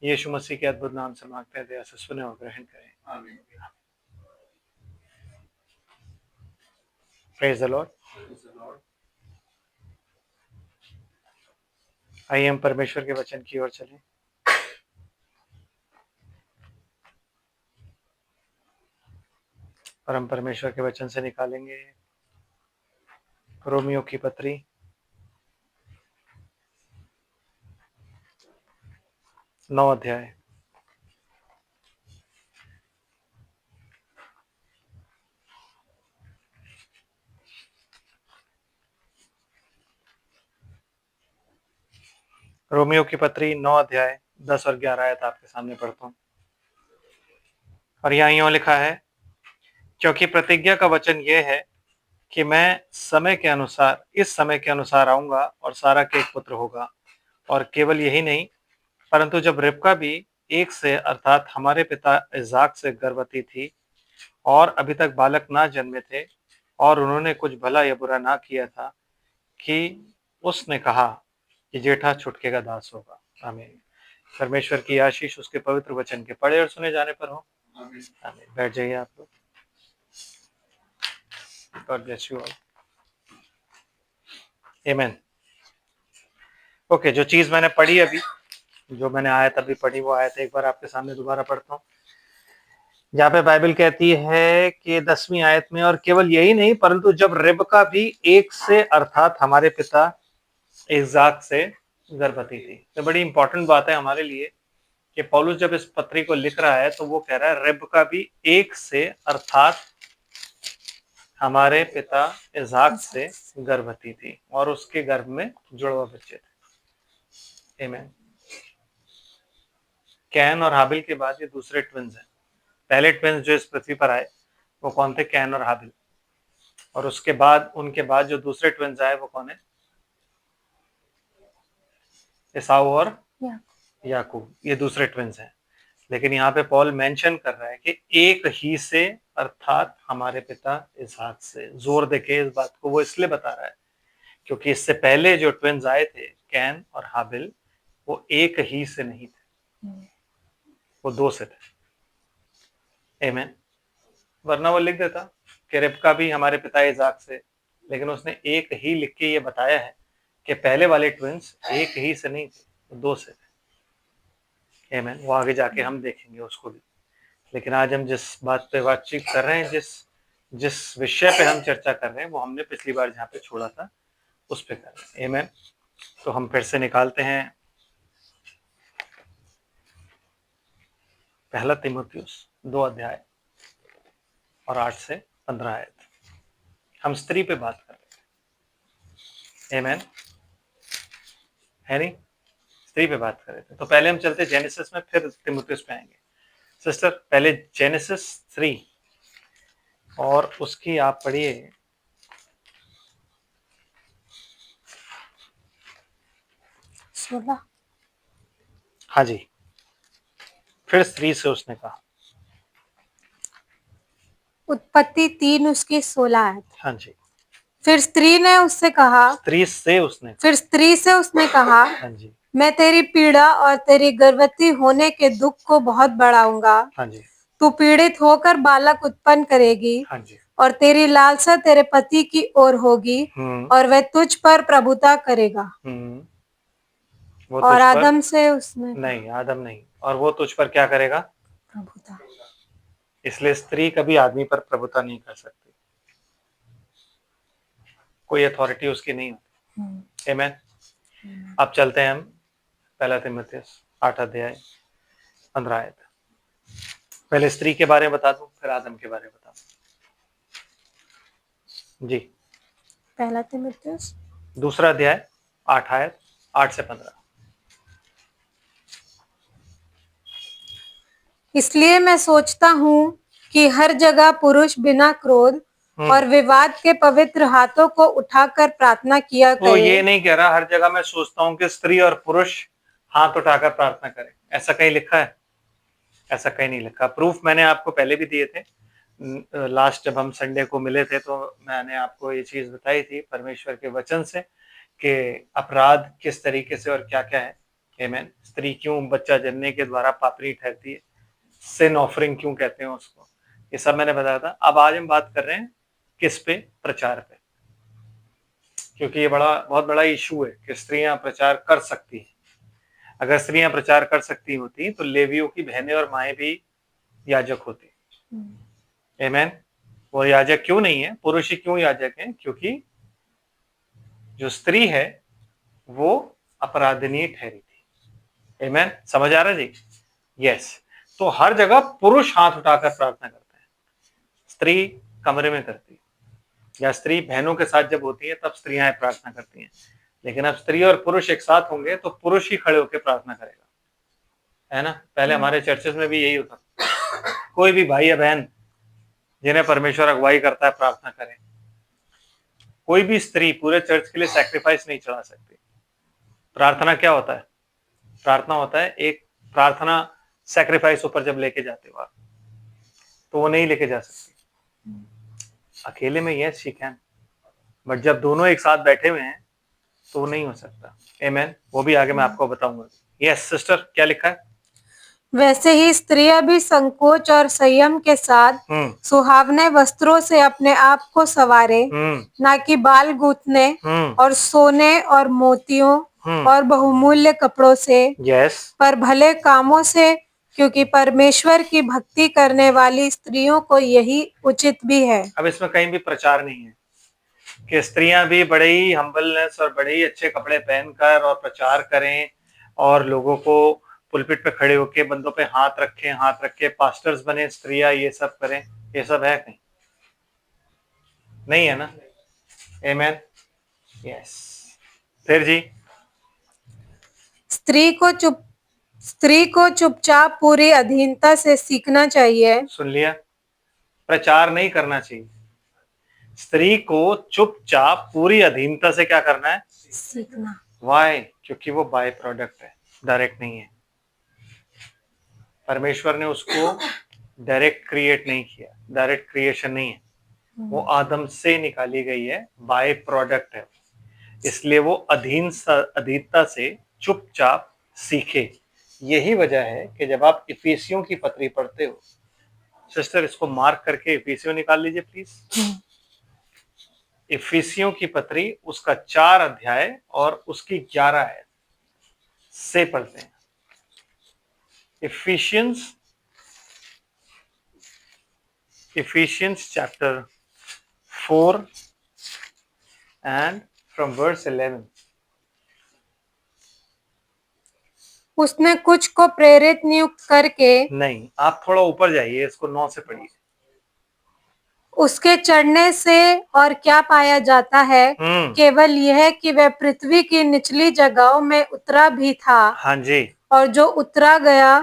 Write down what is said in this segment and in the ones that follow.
यीशु मसीह के अद्भुत नाम से मांगते हैं, दया से सुने और ग्रहण करें। आमीन। Praise the Lord. Praise the Lord. आइए हम परमेश्वर के वचन की ओर चलें। और हम परमेश्वर के वचन से निकालेंगे रोमियो की पत्री 9 अध्याय। रोमियो की पत्री 9 अध्याय 10 और 11 आयत आपके सामने पढ़ता हूँ। और यहाँ यूं लिखा है, क्योंकि प्रतिज्ञा का वचन यह है कि मैं समय के अनुसार, इस समय के अनुसार आऊंगा और सारा के एक पुत्र होगा। और केवल यही नहीं, परंतु जब रिबका भी एक से अर्थात हमारे पिता इज़ाक से गर्भवती थी और अभी तक बालक ना जन्मे थे और उन्होंने कुछ भला या बुरा ना किया था, कि उसने कहा कि जेठा छुटके का दास होगा। आमीन। परमेश्वर की आशीष उसके पवित्र वचन के पढ़े और सुने जाने पर हो। आमीन। आमीन। बैठ जाइए आप लोग। God bless you all. आमीन। ओके, जो चीज मैंने पढ़ी अभी, जो मैंने आयत अभी पढ़ी, वो आयत एक बार आपके सामने दोबारा पढ़ता हूँ। जहाँ पे बाइबल कहती है कि 10वीं आयत में, और केवल यही नहीं, परंतु जब रिबका भी एक से अर्थात हमारे पिता इज़ाक से गर्भवती थी। तो बड़ी इंपॉर्टेंट बात है हमारे लिए कि पौलुस जब इस पत्री को लिख रहा है तो वो कह रहा है रिबका भी एक से अर्थात हमारे पिता इज़ाक से गर्भवती थी और उसके गर्भ में जुड़वा बच्चे थे। आमीन। कैन और हाबिल के बाद ये दूसरे ट्विंस हैं। पहले ट्विंस जो इस पृथ्वी पर आए वो कौन थे? कैन और हाबिल। और उसके बाद, उनके बाद जो दूसरे ट्विंस आए वो कौन है? एसाउ और याकूब। ये दूसरे ट्विंस हैं। लेकिन यहाँ पे पॉल मेंशन कर रहा है कि एक ही से अर्थात हमारे पिता इसहाक से। जोर देके इस बात को वो इसलिए बता रहा है क्योंकि इससे पहले जो ट्विंस आए थे कैन और हाबिल, वो एक ही से नहीं थे, वो दो से थे। आमीन। वरना वो लिख देता कि रिबका भी हमारे पिता इज़ाक से, लेकिन उसने एक ही लिख के ये बताया है कि पहले वाले ट्विंस एक ही से नहीं थे, वो दो से थे। आमीन। वो आगे जाके हम देखेंगे उसको भी। लेकिन आज हम जिस बात पे बातचीत कर रहे हैं, जिस विषय पे हम चर्चा कर रहे हैं, वो हमने पिछली बार जहाँ पे छोड़ा था उस पे कर रहे हैं। आमीन। तो हम फिर से निकालते हैं पहला तीमुथियुस 2 अध्याय और 8 से 15 आयत। हम स्त्री पे बात कर रहे थे। आमीन। है नहीं? स्त्री पे बात कर रहे थे। तो पहले हम चलते जेनेसिस में, फिर तीमुथियुस पे आएंगे। सिस्टर, पहले जेनेसिस 3 और उसकी आप पढ़िए 16। हाँ जी। फिर स्त्री से उसने कहा। उत्पत्ति 3 उसकी 16 है। हाँ जी। फिर स्त्री ने उससे कहा, स्त्री से उसने फिर स्त्री से उसने कहा, हाँ जी। मैं तेरी पीड़ा और तेरी गर्भवती होने के दुख को बहुत बढ़ाऊंगा। हाँ जी। तू पीड़ित होकर बालक उत्पन्न करेगी हाँ जी। और तेरी लालसा तेरे पति की ओर होगी और वह तुझ पर प्रभुता करेगा। वो और तुझ पर आदम से उसने नहीं, आदम नहीं, और वो तुझ पर क्या करेगा? प्रभुता। इसलिए स्त्री कभी आदमी पर प्रभुता नहीं कर सकती, कोई अथॉरिटी उसकी नहीं होती। आमीन। अब चलते हैं हम पहला तीमुथियुस 8 अध्याय 15 आयत। पहले स्त्री के बारे में बता दूं, फिर आदम के बारे में बता दूं। जी। पहला तीमुथियुस दूसरा अध्याय 8 आयत 8 से 15। इसलिए मैं सोचता हूँ कि हर जगह पुरुष बिना क्रोध और विवाद के पवित्र हाथों को उठाकर प्रार्थना किया तो करे। ये नहीं कह रहा हर जगह मैं सोचता हूँ कि स्त्री और पुरुष हाथ उठाकर प्रार्थना करें, ऐसा कहीं लिखा है? ऐसा कहीं नहीं लिखा। प्रूफ मैंने आपको पहले भी दिए थे। लास्ट जब हम संडे को मिले थे तो मैंने आपको ये चीज बताई थी परमेश्वर के वचन से कि अपराध किस तरीके से और क्या क्या है। आमेन। स्त्री क्यों बच्चा जनने के द्वारा पापनी ठहरती है, सिन ऑफरिंग क्यों कहते हैं उसको, ये सब मैंने बताया था। अब आज हम बात कर रहे हैं किस पे, प्रचार पे, क्योंकि ये बहुत बड़ा इशू है कि स्त्रियां प्रचार कर सकती हैं। अगर स्त्रियां प्रचार कर सकती होती तो लेवियों की बहनें और माएँ भी याजक होती। आमेन। वो याजक क्यों नहीं है, पुरुष ही क्यों याजक हैं, क्योंकि जो स्त्री है वो अपराधनीय ठहरी थी। आमेन। समझ आ रहा है जी? यस। तो हर जगह पुरुष हाथ उठाकर प्रार्थना करते हैं, स्त्री कमरे में करती है, या स्त्री बहनों के साथ जब होती है तब स्त्रियां प्रार्थना करती हैं। लेकिन अब स्त्री और पुरुष एक साथ होंगे तो पुरुष ही खड़े होकर प्रार्थना करेगा, है ना। पहले हमारे चर्चेस में भी यही होता, कोई भी भाई या बहन जिन्हें परमेश्वर अगुवाई करता है प्रार्थना करें। कोई भी स्त्री पूरे चर्च के लिए सैक्रिफाइस नहीं चढ़ा सकती। प्रार्थना क्या होता है? प्रार्थना होता है एक प्रार्थना सैक्रिफाइस ऊपर जब लेके जाते हो आप, तो वो नहीं लेके जा सकती अकेले में। यस शी कैन, बट जब दोनों एक साथ बैठे हुए हैं तो वो नहीं हो सकता। आमेन। वो भी आगे मैं आपको बताऊंगा। यस सिस्टर, क्या लिखा है? वैसे ही स्त्रियां भी संकोच और संयम के साथ सुहावने वस्त्रों से अपने आप को संवारे, ना कि बाल गूंथने और सोने और मोतियों और बहुमूल्य कपड़ों से, पर भले कामों से, क्योंकि परमेश्वर की भक्ति करने वाली स्त्रियों को यही उचित भी है। अब इसमें कहीं भी प्रचार नहीं है कि स्त्रियां भी बड़े ही हम्बलनेस और बड़े ही अच्छे कपड़े पहनकर और प्रचार करें और लोगों को पुलपिट पे खड़े होके बंदों पे हाथ रखे पास्टर्स बने, स्त्रियां ये सब करें। ये सब है कहीं? नहीं है ना। आमेन। यस। फिर जी, स्त्री को चुपचाप पूरी अधीनता से सीखना चाहिए। सुन लिया, प्रचार नहीं करना चाहिए। स्त्री को चुपचाप पूरी अधीनता से क्या करना है? सीखना। वाई? क्योंकि वो बाय प्रोडक्ट है, डायरेक्ट नहीं है। परमेश्वर ने उसको डायरेक्ट क्रिएट नहीं किया, डायरेक्ट क्रिएशन नहीं है। वो आदम से निकाली गई है, बाय प्रोडक्ट है। इसलिए वो अधीनता से चुपचाप सीखे। यही वजह है कि जब आप इफिसियों की पत्री पढ़ते हो, सिस्टर इसको मार्क करके इफिसियों निकाल लीजिए प्लीज। इफिसियों की पत्री उसका 4 अध्याय और उसकी 11 आयत से पढ़ते हैं। Ephesians chapter 4 and from verse 11. उसने कुछ को प्रेरित नियुक्त करके, नहीं, आप थोड़ा ऊपर जाइए, इसको 9 से पढ़िए। उसके चढ़ने से और क्या पाया जाता है, केवल यह कि वह पृथ्वी की निचली जगहों में उतरा भी था। हाँ जी। और जो उतरा गया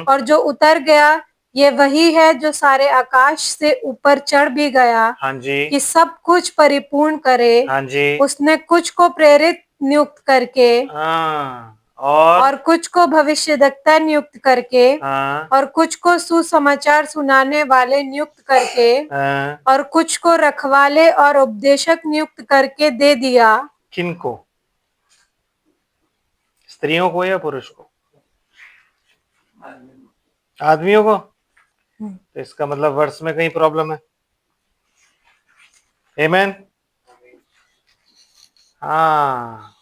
और जो उतर गया, ये वही है जो सारे आकाश से ऊपर चढ़ भी गया। हाँ जी। कि सब कुछ परिपूर्ण करे। हाँ जी। उसने कुछ को प्रेरित नियुक्त करके, और कुछ को भविष्यद्वक्ता नियुक्त करके, और कुछ को सुसमाचार सुनाने वाले नियुक्त करके, और कुछ को रखवाले और उपदेशक नियुक्त करके दे दिया। किनको? स्त्रियों को या पुरुष को? आदमियों को। तो इसका मतलब वर्ष में कहीं प्रॉब्लम है। आमेन। हाँ,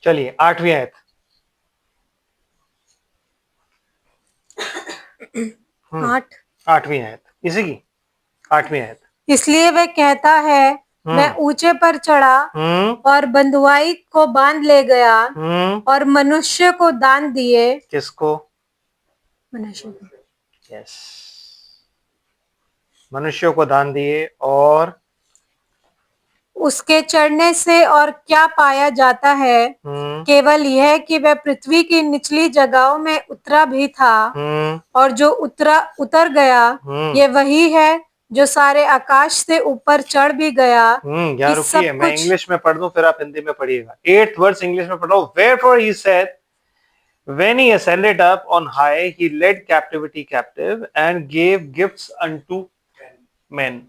चलिए 8वीं आयत। 8वीं आयत, इसी की 8वीं आयत। इसलिए वह कहता है, मैं ऊंचे पर चढ़ा और बंधुआई को बांध ले गया और मनुष्य को दान दिए। किसको? मनुष्य को। यस, मनुष्यों को दान दिए। और उसके चढ़ने से और क्या पाया जाता है, केवल यह कि वह पृथ्वी की निचली जगहों में उतरा भी था। और जो उतर गया, ये वही है जो सारे आकाश से ऊपर चढ़ भी गया। यहाँ रुकिए, मैं इंग्लिश में पढ़ दूं फिर आप हिंदी में पढ़िएगा। 8th वर्स इंग्लिश में पढ़ो। Wherefore he said, When he ascended up on high, he led captivity captive and gave gifts unto men.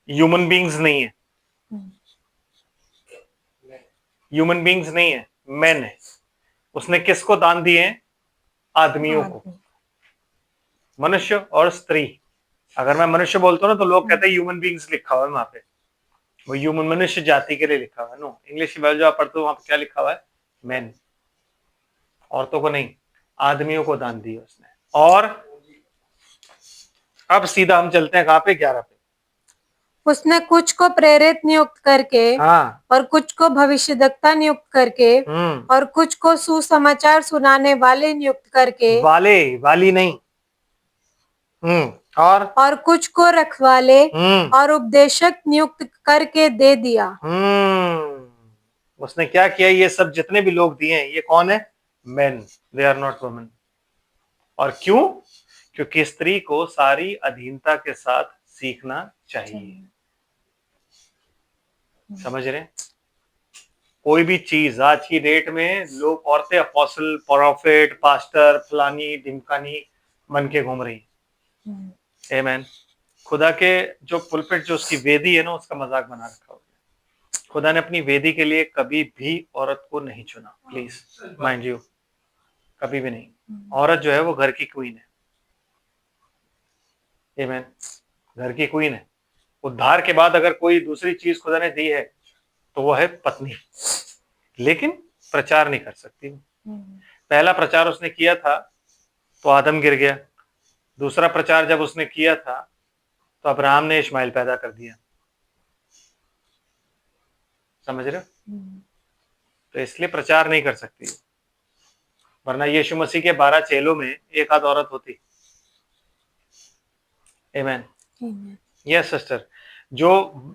Human beings नहीं है, ह्यूमन बींग्स नहीं है, मैन है। उसने किसको दान दिए हैं? आदमियों को, मनुष्य और स्त्री। अगर मैं मनुष्य बोलता हूँ ना तो लोग कहते हैं ह्यूमन बींग्स लिखा हुआ है वहां पे, वो ह्यूमन मनुष्य जाति के लिए लिखा हुआ है। नो, इंग्लिश की बाइबल जो आप पढ़ते हो वहां पे क्या लिखा हुआ है? मैन। औरतों को नहीं, आदमियों को दान दिए उसने। और अब सीधा हम चलते हैं कहां पे? 11 पे। उसने कुछ को प्रेरित नियुक्त करके, हाँ, और कुछ को भविष्यद्वक्ता नियुक्त करके, और कुछ को सुसमाचार सुनाने वाले नियुक्त करके, वाले वाली नहीं, और कुछ को रखवाले और उपदेशक नियुक्त करके दे दिया। उसने क्या किया? ये सब जितने भी लोग दिए हैं, ये कौन है? Men, they are not women. और क्यों? क्योंकि स्त्री को सारी अधीनता के साथ सीखना चाहिए। समझ रहे हैं? कोई भी चीज आज की डेट में लोग, औरतें अपोस्टल, प्रोफेट, पास्टर, फलानी ढिमकानी बन के घूम रही है। आमीन। खुदा के जो पुलपिट, जो उसकी वेदी है ना, उसका मजाक बना रखा हो। खुदा ने अपनी वेदी के लिए कभी भी औरत को नहीं चुना, प्लीज माइंड यू, कभी भी नहीं। औरत जो है वो घर की क्वीन है। आमीन। घर की क्वीन है। उद्धार के बाद अगर कोई दूसरी चीज खुदा ने दी है तो वो है पत्नी, लेकिन प्रचार नहीं कर सकती। पहला प्रचार उसने किया था तो आदम गिर गया। दूसरा प्रचार जब उसने किया था तो अब्राहम ने इस्माइल पैदा कर दिया। समझ रहे हो? तो इसलिए प्रचार नहीं कर सकती, वरना यीशु मसीह के 12 चेलों में एक आध औरत होती। आमीन। यस सिस्टर, जो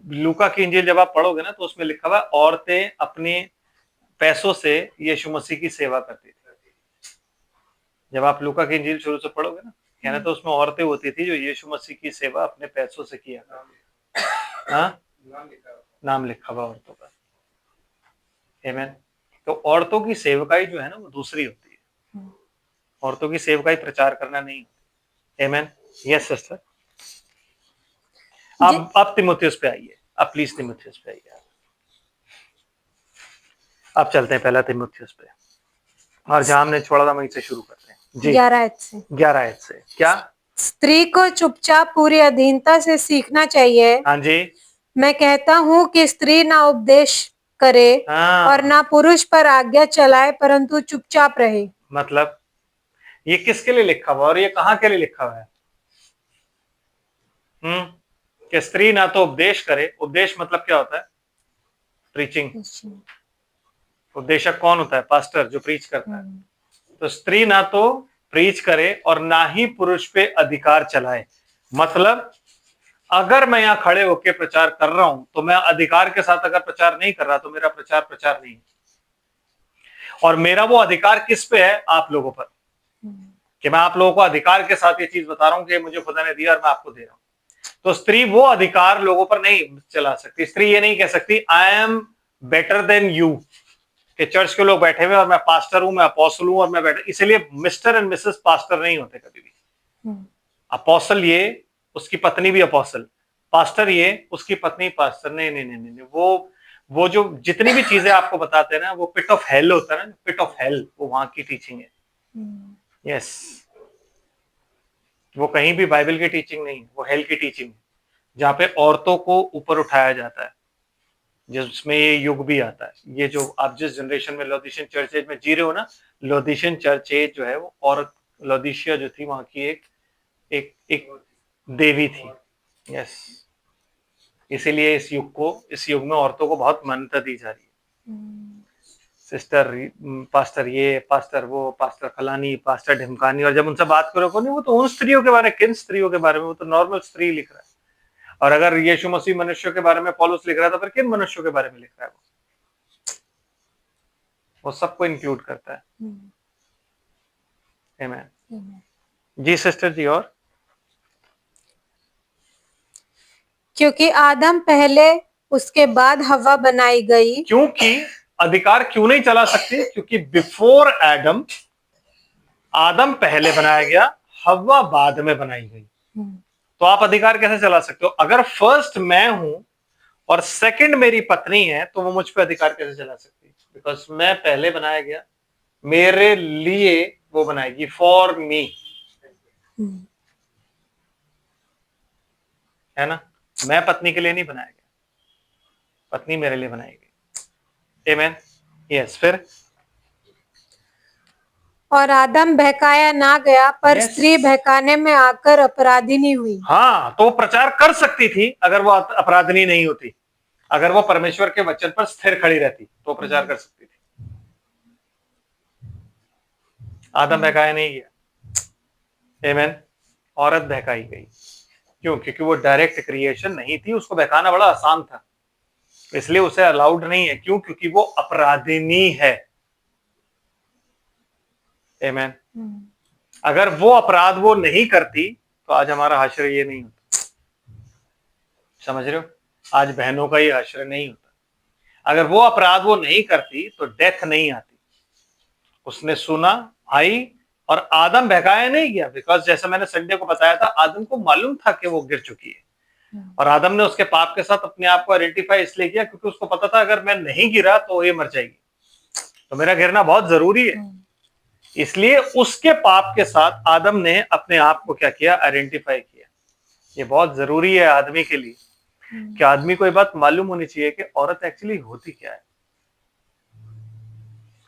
लूका की इंजील जब आप पढ़ोगे ना तो उसमें लिखा हुआ औरतें अपने पैसों से यीशु मसीह की सेवा करती थी। जब आप लूका की इंजील शुरू से पढ़ोगे ना, कहना तो उसमें औरतें होती थी जो यीशु मसीह की सेवा अपने पैसों से किया करती। हाँ, नाम लिखा हुआ औरतों का। आमीन। तो औरतों की सेवकाई जो है ना वो दूसरी होती है। औरतों की सेवकाई प्रचार करना नहीं होती। आमीन। Yes sister. अब तिमोथियस पे आइए, अब प्लीज तिमोथियस पे आइए। अब चलते हैं पहला तिमोथियस पे, और जहां हमने छोड़ा था वहीं से शुरू करते हैं जी। 11 आयत से क्या? स्त्री को चुपचाप पूरी अधीनता से सीखना चाहिए। हाँ जी। मैं कहता हूँ कि स्त्री ना उपदेश करे और ना पुरुष पर आज्ञा चलाए, परंतु चुपचाप रहे। मतलब ये किसके लिए लिखा हुआ और ये कहाँ के लिए लिखा हुआ है? कि स्त्री ना तो उपदेश करे। उपदेश मतलब क्या होता है? प्रीचिंग। उपदेशक कौन होता है? पास्टर, जो प्रीच करता है। तो स्त्री ना तो प्रीच करे और ना ही पुरुष पे अधिकार चलाए। मतलब अगर मैं यहाँ खड़े होकर प्रचार कर रहा हूं तो मैं अधिकार के साथ अगर प्रचार नहीं कर रहा तो मेरा प्रचार प्रचार नहीं है। और मेरा वो अधिकार किस पे है? आप लोगों पर, कि मैं आप लोगों को अधिकार के साथ ये चीज बता रहा हूं कि मुझे खुदा ने दिया और मैं आपको दे रहा हूं। तो स्त्री वो अधिकार लोगों पर नहीं चला सकती। स्त्री ये नहीं कह सकती I am better than you, कि चर्च के लोग बैठे हुए और मैं पास्टर हूं, मैं अपोस्टल हूं और मैं बैठा। इसलिए मिस्टर एंड मिसेस पास्टर नहीं होते कभी भी। अपोस्टल ये, उसकी पत्नी भी अपोस्टल, पास्टर ये, उसकी पत्नी पास्टर। नहीं नहीं नहीं नहीं, वो जो जितनी भी चीजें आपको बताते हैं ना, वो पिट ऑफ हेल होता है ना, पिट ऑफ हेल, वो वहां की टीचिंग है। यस, वो कहीं भी बाइबल की टीचिंग नहीं है, वो हेल की टीचिंग है, जहां पे औरतों को ऊपर उठाया जाता है, जिसमें ये युग भी आता है। ये जो आप जिस जनरेशन में लौदीशियन चर्च एज में जी रहे हो ना, लौदीशियन चर्च एज जो है वो औरत, लौदीशिया जो थी वहां की एक देवी थी। यस, इसीलिए इस युग में औरतों को बहुत मान्यता दी जा रही है। सिस्टर, पास्टर ये, पास्टर वो, पास्टर फलानी, पास्टर ढिमकानी। और जब उनसे बात करो नहीं, वो तो उन स्त्रियों के बारे में, किन स्त्रियों के बारे में? वो तो नॉर्मल स्त्री लिख रहा है। और अगर यीशु मसीह मनुष्यों के बारे में पौलुस लिख रहा था, फिर किन मनुष्यों के बारे में लिख रहा है? वो सबको इंक्लूड करता है। आमीन। जी सिस्टर जी। और क्योंकि आदम पहले, उसके बाद हवा बनाई गई। क्योंकि अधिकार क्यों नहीं चला सकती? क्योंकि बिफोर एडम, आदम पहले बनाया गया, हव्वा बाद में बनाई गई। तो आप अधिकार कैसे चला सकते हो? अगर फर्स्ट मैं हूं और सेकंड मेरी पत्नी है, तो वो मुझ पे अधिकार कैसे चला सकती है? बिकॉज मैं पहले बनाया गया, मेरे लिए वो बनाएगी, फॉर मी, है ना? मैं पत्नी के लिए नहीं बनाया गया, पत्नी मेरे लिए बनाई गई। आमेन। यस, फिर और आदम बहकाया ना गया, पर स्त्री बहकाने में आकर अपराधिनी हुई। हाँ, तो वो प्रचार कर सकती थी अगर वो अपराधिनी नहीं होती। अगर वो परमेश्वर के वचन पर स्थिर खड़ी रहती तो प्रचार कर सकती थी। आदम बहकाया नहीं गया। आमेन। औरत बहकाई गई। क्यों? क्योंकि वो डायरेक्ट क्रिएशन नहीं थी, उसको बहकाना बड़ा आसान था, इसलिए उसे अलाउड नहीं है। क्यों? क्योंकि वो अपराधिनी है। आमेन। अगर वो अपराध वो नहीं करती तो आज हमारा हश्र ये नहीं होता। समझ रहे हो? आज बहनों का ये हश्र नहीं होता। अगर वो अपराध वो नहीं करती तो डेथ नहीं आती। उसने सुना, आई, और आदम बहकाया नहीं गया। बिकॉज जैसे मैंने संडे को बताया था, आदम को मालूम था कि वो गिर चुकी है, और आदम ने उसके पाप के साथ अपने आप को आइडेंटिफाई इसलिए किया क्योंकि उसको पता था अगर मैं नहीं गिरा तो ये मर जाएगी, तो मेरा गिरना बहुत जरूरी है। इसलिए उसके पाप के साथ आदम ने अपने आप को क्या किया? आइडेंटिफाई किया। ये बहुत जरूरी है आदमी के लिए कि आदमी को ये बात मालूम होनी चाहिए कि औरत एक्चुअली होती क्या है।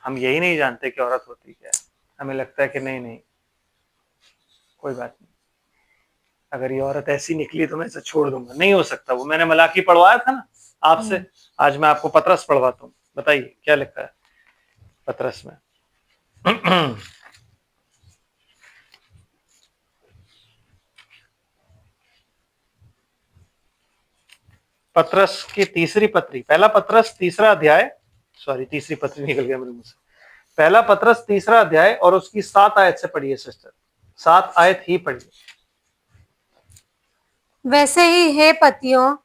हम यही नहीं जानते कि औरत होती क्या है। हमें लगता है कि नहीं नहीं, कोई बात नहीं, अगर ये औरत ऐसी निकली तो मैं इसे छोड़ दूंगा। नहीं हो सकता। वो मैंने मलाकी पढ़वाया था ना आपसे, आज मैं आपको पतरस पढ़वाता हूँ। बताइए क्या लिखा है पतरस में। पतरस की तीसरी पत्री, पहला पतरस तीसरा अध्याय, सॉरी तीसरी पत्री निकल गया मेरे मुंह से। पहला पतरस तीसरा अध्याय और उसकी 7 आयत से पढ़िए सिस्टर, 7 आयत ही पढ़िए। वैसे ही हे पतियों,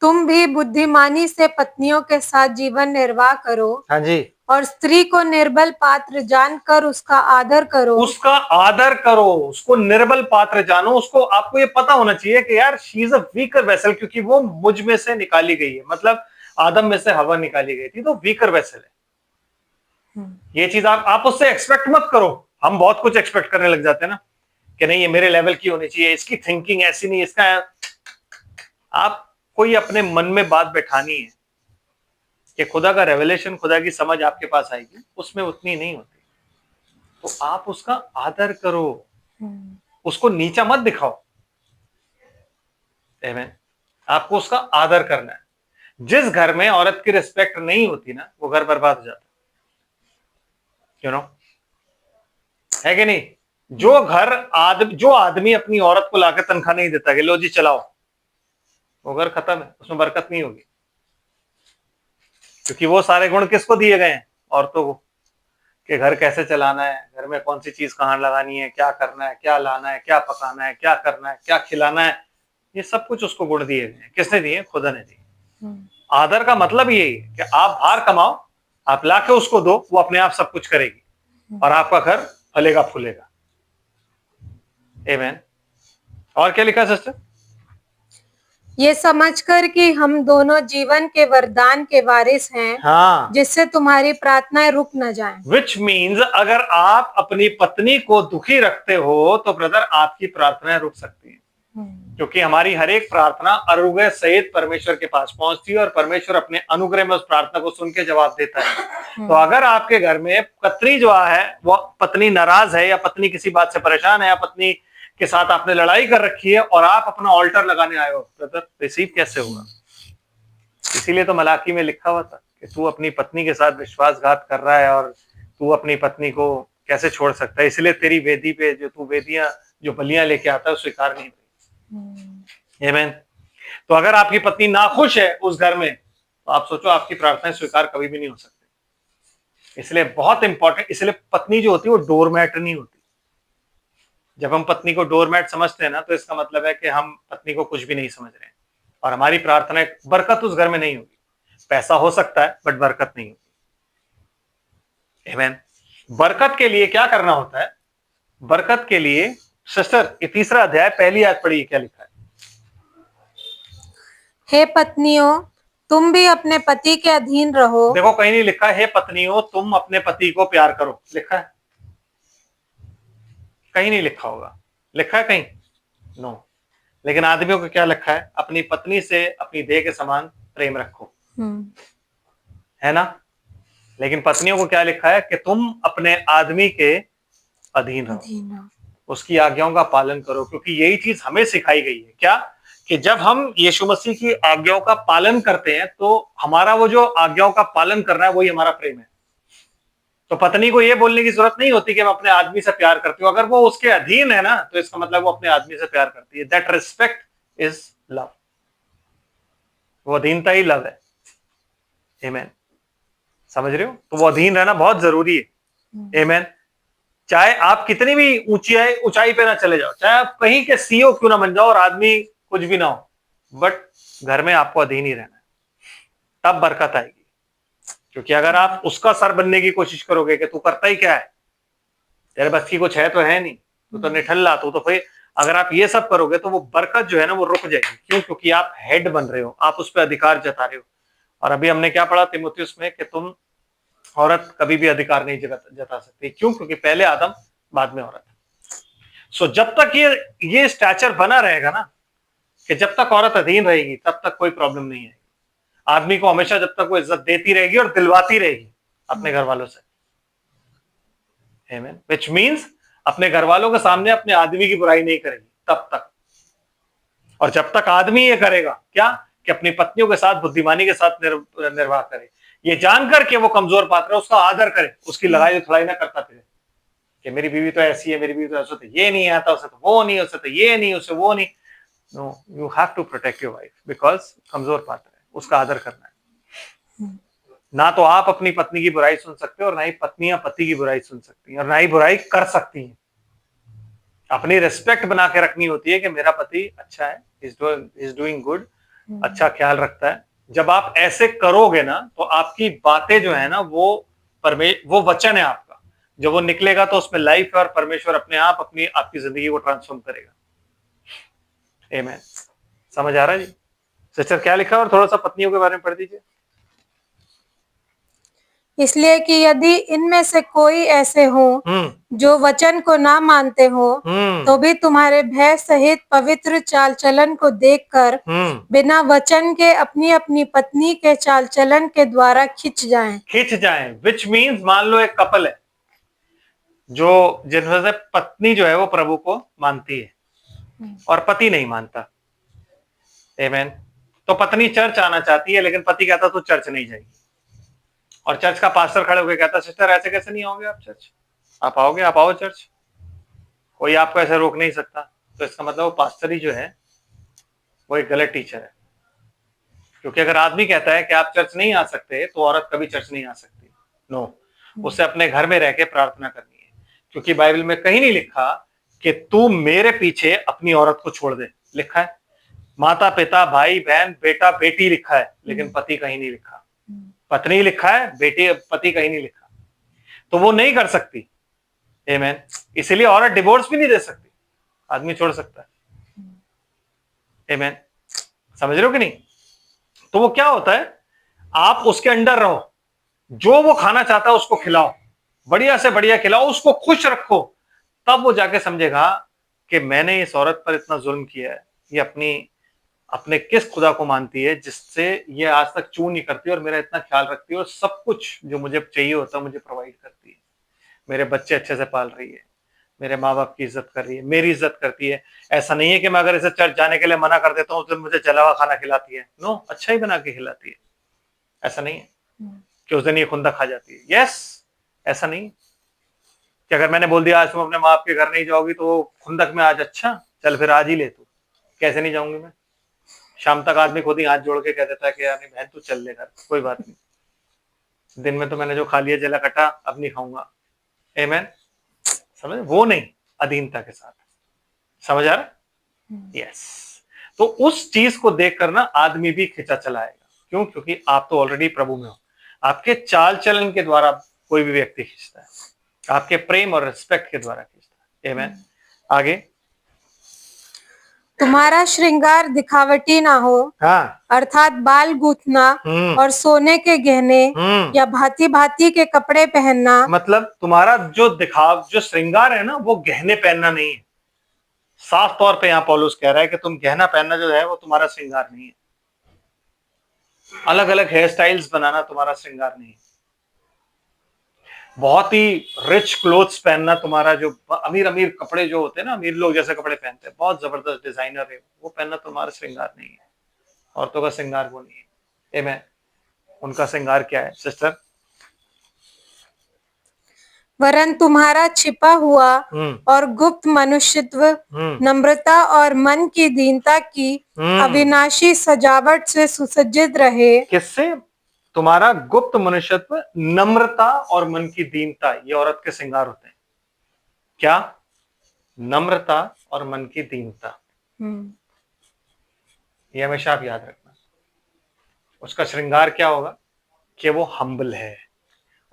तुम भी बुद्धिमानी से पत्नियों के साथ जीवन निर्वाह करो। हाँ जी। और स्त्री को निर्बल पात्र जानकर उसका आदर करो। उसका आदर करो, उसको निर्बल पात्र जानो। उसको, आपको ये पता होना चाहिए कि यार she is a weaker vessel, क्योंकि वो मुझ में से निकाली गई है। मतलब आदम में से हवा निकाली गई थी, तो वीकर वेसल है। ये चीज आप उससे एक्सपेक्ट मत करो। हम बहुत कुछ एक्सपेक्ट करने लग जाते हैं ना कि नहीं ये मेरे लेवल की होनी चाहिए, इसकी थिंकिंग ऐसी नहीं, इसका। आप कोई अपने मन में बात बैठानी है कि खुदा का रेवलेशन, खुदा की समझ आपके पास आएगी, उसमें उतनी नहीं होती। तो आप उसका आदर करो, उसको नीचा मत दिखाओ। आमीन। आपको उसका आदर करना है। जिस घर में औरत की रिस्पेक्ट नहीं होती ना, वो घर बर्बाद हो जाता है। यू नो, है कि नहीं? जो आदमी अपनी औरत को लाकर तनख्वाह नहीं देता कि लो जी चलाओ, वो घर खत्म है, उसमें बरकत नहीं होगी। क्योंकि वो सारे गुण किसको दिए गए हैं? औरतों को, कि घर कैसे चलाना है, घर में कौन सी चीज कहां लगानी है, क्या करना है, क्या लाना है, क्या पकाना है, क्या करना है, क्या खिलाना है, ये सब कुछ उसको गुण दिए गए हैं। किसने दिए? खुदा ने दिए। आदर का मतलब यही है कि आप बाहर कमाओ, आप लाके उसको दो, वो अपने आप सब कुछ करेगी और आपका घर फलेगा फूलेगा। आमीन। और क्या लिखा सिस्टर? ये समझकर कि हम दोनों जीवन के वरदान के वारिस हैं, हाँ, जिससे तुम्हारी प्रार्थनाएं रुक न जाएं। विच मीन्स अगर आप अपनी पत्नी को दुखी रखते हो तो ब्रदर आपकी प्रार्थनाएं रुक सकती हैं। क्योंकि हमारी हर एक प्रार्थना अनुग्रह सहित परमेश्वर के पास पहुंचती है और परमेश्वर अपने अनुग्रह में उस प्रार्थना को सुन के जवाब देता है। तो अगर आपके घर में पत्नी जो है, वो पत्नी नाराज है या पत्नी किसी बात से परेशान है या पत्नी के साथ आपने लड़ाई कर रखी है और आप अपना ऑल्टर लगाने आए हो, ब्रदर रिसीव कैसे होगा? इसीलिए तो मलाकी में लिखा हुआ था कि तू अपनी पत्नी के साथ विश्वासघात कर रहा है और तू अपनी पत्नी को कैसे छोड़ सकता है। इसलिए तेरी वेदी पे जो तू वेदियां, जो बलियां लेके आता है, स्वीकार नहीं हुई। आमीन। तो अगर आपकी पत्नी नाखुश है उस घर में, तो आप सोचो आपकी प्रार्थनाएं स्वीकार कभी भी नहीं हो सकती। इसलिए बहुत इंपॉर्टेंट, इसलिए पत्नी जो होती है वो डोरमैट नहीं होती। जब हम पत्नी को डोरमैट समझते हैं ना, तो इसका मतलब है कि हम पत्नी को कुछ भी नहीं समझ रहे हैं और हमारी प्रार्थना, बरकत उस घर में नहीं होगी। पैसा हो सकता है बट बरकत नहीं होगी। आमीन। बरकत के लिए क्या करना होता है? बरकत के लिए सिस्टर, ये 3रा अध्याय पहली आयत पढ़िए, क्या लिखा है? हे पत्नियों, तुम भी अपने पति के अधीन रहो। देखो, कहीं नहीं लिखा है हे पत्नियों तुम अपने पति को प्यार करो, लिखा है? कहीं नहीं लिखा होगा। लिखा है कहीं? नो। लेकिन आदमियों को क्या लिखा है? अपनी पत्नी से अपनी देह के समान प्रेम रखो, है ना? लेकिन पत्नियों को क्या लिखा है? कि तुम अपने आदमी के अधीन रहो, उसकी आज्ञाओं का पालन करो, क्योंकि यही चीज हमें सिखाई गई है। क्या? कि जब हम यीशु मसीह की आज्ञाओं का पालन करते हैं तो हमारा वो जो आज्ञाओं का पालन करना है वही हमारा प्रेम है। तो पत्नी को ये बोलने की जरूरत नहीं होती कि मैं अपने आदमी से प्यार करती हूँ। अगर वो उसके अधीन है ना, तो इसका मतलब वो अपने आदमी से प्यार करती है। That respect is love. वो अधीनता ही लव है। आमीन। समझ रहे हो? तो वो अधीन रहना बहुत जरूरी है। आमीन। चाहे आप कितनी भी ऊंचाई पे ना चले जाओ, चाहे आप कहीं के सीईओ क्यों ना बन जाओ और आदमी कुछ भी ना हो, बट घर में आपको अधीन ही रहना है, तब बरकत आएगी। क्योंकि अगर आप उसका सर बनने की कोशिश करोगे कि तू करता ही क्या है, तेरे बस की कुछ है तो है नहीं, तू तो निठल्ला, तो फिर अगर आप ये सब करोगे तो वो बरकत जो है ना वो रुक जाएगी। क्यों? क्योंकि आप हेड बन रहे हो, आप उस पर अधिकार जता रहे हो। और अभी हमने क्या पढ़ा तीमुथियुस में कि तुम औरत कभी भी अधिकार नहीं जता सकती। क्यों? क्योंकि पहले आदम, बाद में औरत। सो जब तक ये स्टैचर बना रहेगा ना, कि जब तक औरत अधीन रहेगी तब तक कोई प्रॉब्लम नहीं है। आदमी को हमेशा जब तक वो इज्जत देती रहेगी और दिलवाती रहेगी अपने घर वालों से। आमीन। व्हिच मींस अपने घर वालों के सामने अपने आदमी की बुराई नहीं करेगी तब तक। और जब तक आदमी ये करेगा क्या? कि अपनी पत्नियों के साथ बुद्धिमानी के साथ निर्वाह करे, ये जानकर के वो कमजोर पात्र है उसका आदर करे, उसकी लगाई थोड़ाई ना करता फिरे कि मेरी बीवी तो ऐसी है, मेरी बीवी तो ऐसा, तो ये नहीं आता, उसे तो वो नहीं, उसे तो ये नहीं, उसे वो नहीं। No, you have to protect your wife because कमजोर पात्र है, उसका आदर करना है। ना तो आप अपनी पत्नी की बुराई सुन सकते हो और ना ही पत्नियां पति की बुराई सुन सकती हैं और ना ही बुराई कर सकती हैं। अपनी रिस्पेक्ट बना के रखनी होती है कि मेरा पति अच्छा है, इज डूइंग गुड, अच्छा ख्याल रखता है। जब आप ऐसे करोगे ना तो आपकी बातें जो है ना वो वचन है आपका, जब वो निकलेगा तो उसमें लाइफ है और परमेश्वर अपने आप अपनी आपकी जिंदगी को ट्रांसफॉर्म करेगा। आमीन। समझ आ रहा है जी? सिस्टर क्या लिखा और थोड़ा सा पत्नियों के बारे में पढ़ दीजिए। इसलिए कि यदि इनमें से कोई ऐसे हो जो वचन को ना मानते हो, तो भी तुम्हारे भय सहित पवित्र चाल चलन को देखकर बिना वचन के अपनी अपनी पत्नी के चाल चलन के द्वारा खिंच जाएं। विच मीन्स मान लो एक कपल है जो जिनमें से पत्नी जो है वो प्रभु को मानती है और पति नहीं मानता। आमीन। तो पत्नी चर्च आना चाहती है लेकिन पति कहता तू चर्च नहीं जाएगी, और चर्च का पास्टर खड़े होकर कहता सिस्टर ऐसे कैसे नहीं आओगे आप चर्च, आप आओगे, आप आओ चर्च, कोई आपको ऐसे रोक नहीं सकता। तो इसका मतलब वो पास्टर ही जो है वो एक गलत टीचर है। क्योंकि अगर आदमी कहता है कि आप चर्च नहीं आ सकते तो औरत कभी चर्च नहीं आ सकती। नो, उसे अपने घर में रह के प्रार्थना करनी है। क्योंकि बाइबल में कहीं नहीं लिखा कि तू मेरे पीछे अपनी औरत को छोड़ दे। लिखा है माता पिता भाई बहन बेटा बेटी लिखा है, लेकिन पति कहीं नहीं लिखा। पत्नी लिखा है, बेटी पति कहीं नहीं लिखा। तो वो नहीं कर सकती। आमीन। इसलिए औरत डिवोर्स भी नहीं दे सकती, आदमी छोड़ सकता है। आमीन। समझ रहे हो कि नहीं? तो वो क्या होता है, आप उसके अंडर रहो, जो वो खाना चाहता है उसको खिलाओ, बढ़िया से बढ़िया खिलाओ, उसको खुश रखो, तब वो जाके समझेगा कि मैंने इस औरत पर इतना जुल्म किया है, ये अपने किस खुदा को मानती है जिससे ये आज तक चूं नहीं करती और मेरा इतना ख्याल रखती है और सब कुछ जो मुझे चाहिए होता है मुझे प्रोवाइड करती है, मेरे बच्चे अच्छे से पाल रही है, मेरे माँ बाप की इज्जत कर रही है, मेरी इज्जत करती है। ऐसा नहीं है कि मैं अगर इसे चर्च जाने के लिए मना कर देता हूँ तो मुझे जला हुआ खाना खिलाती है। नो, अच्छा ही बना के खिलाती है। ऐसा नहीं है कि उस दिन ये खुंदा खा जाती है। यस, ऐसा नहीं कि अगर मैंने बोल दिया आज तुम अपने माँ बाप के घर नहीं जाओगी तो खुंदक में आज, अच्छा चल फिर आज ही ले, तू कैसे नहीं जाऊंगी मैं। शाम तक आदमी खुद ही हाथ जोड़ के कह देता है कि यार नहीं बहन तू चल ले घर, कोई बात नहीं, दिन में तो मैंने जो खा लिया जला कटा, अब नहीं खाऊंगा। आमीन। समझ? वो नहीं, अधीनता के साथ। समझ आ रहा? यस। तो उस चीज को देखकर ना आदमी भी खिंचा चला आएगा। क्यों? क्योंकि आप तो ऑलरेडी प्रभु में हो। आपके चाल चलन के द्वारा कोई भी व्यक्ति खींचता है, आपके प्रेम और रिस्पेक्ट के द्वारा खींचता है। आमेन। आगे, तुम्हारा श्रृंगार दिखावटी ना हो, हाँ, अर्थात बाल गूंथना और सोने के गहने या भांति भांति के कपड़े पहनना। मतलब तुम्हारा जो श्रृंगार है ना, वो गहने पहनना नहीं है। साफ तौर पे यहाँ पौलुस कह रहा है कि तुम गहना पहनना जो है वो तुम्हारा श्रृंगार नहीं है। अलग अलग हेयर स्टाइल्स बनाना तुम्हारा श्रृंगार नहीं है। बहुत ही रिच क्लोथ्स पहनना तुम्हारा, जो अमीर अमीर कपड़े जो होते हैं ना, अमीर लोग जैसे कपड़े पहनते हैं, बहुत जबरदस्त डिजाइनर है, वो पहनना तुम्हारा श्रृंगार नहीं है। औरतों का श्रृंगार वो नहीं है। आमेन। उनका श्रृंगार क्या है सिस्टर? वरन तुम्हारा छिपा हुआ और गुप्त मनुष्यत्व नम्रता और मन की दीनता की अविनाशी सजावट से सुसज्जित रहे। किससे? तुम्हारा गुप्त मनुष्यत्व, नम्रता और मन की दीनता, ये औरत के श्रृंगार होते हैं। क्या? नम्रता और मन की दीनता। ये हमेशा आप याद रखना। उसका श्रृंगार क्या होगा? कि वो हम्बल है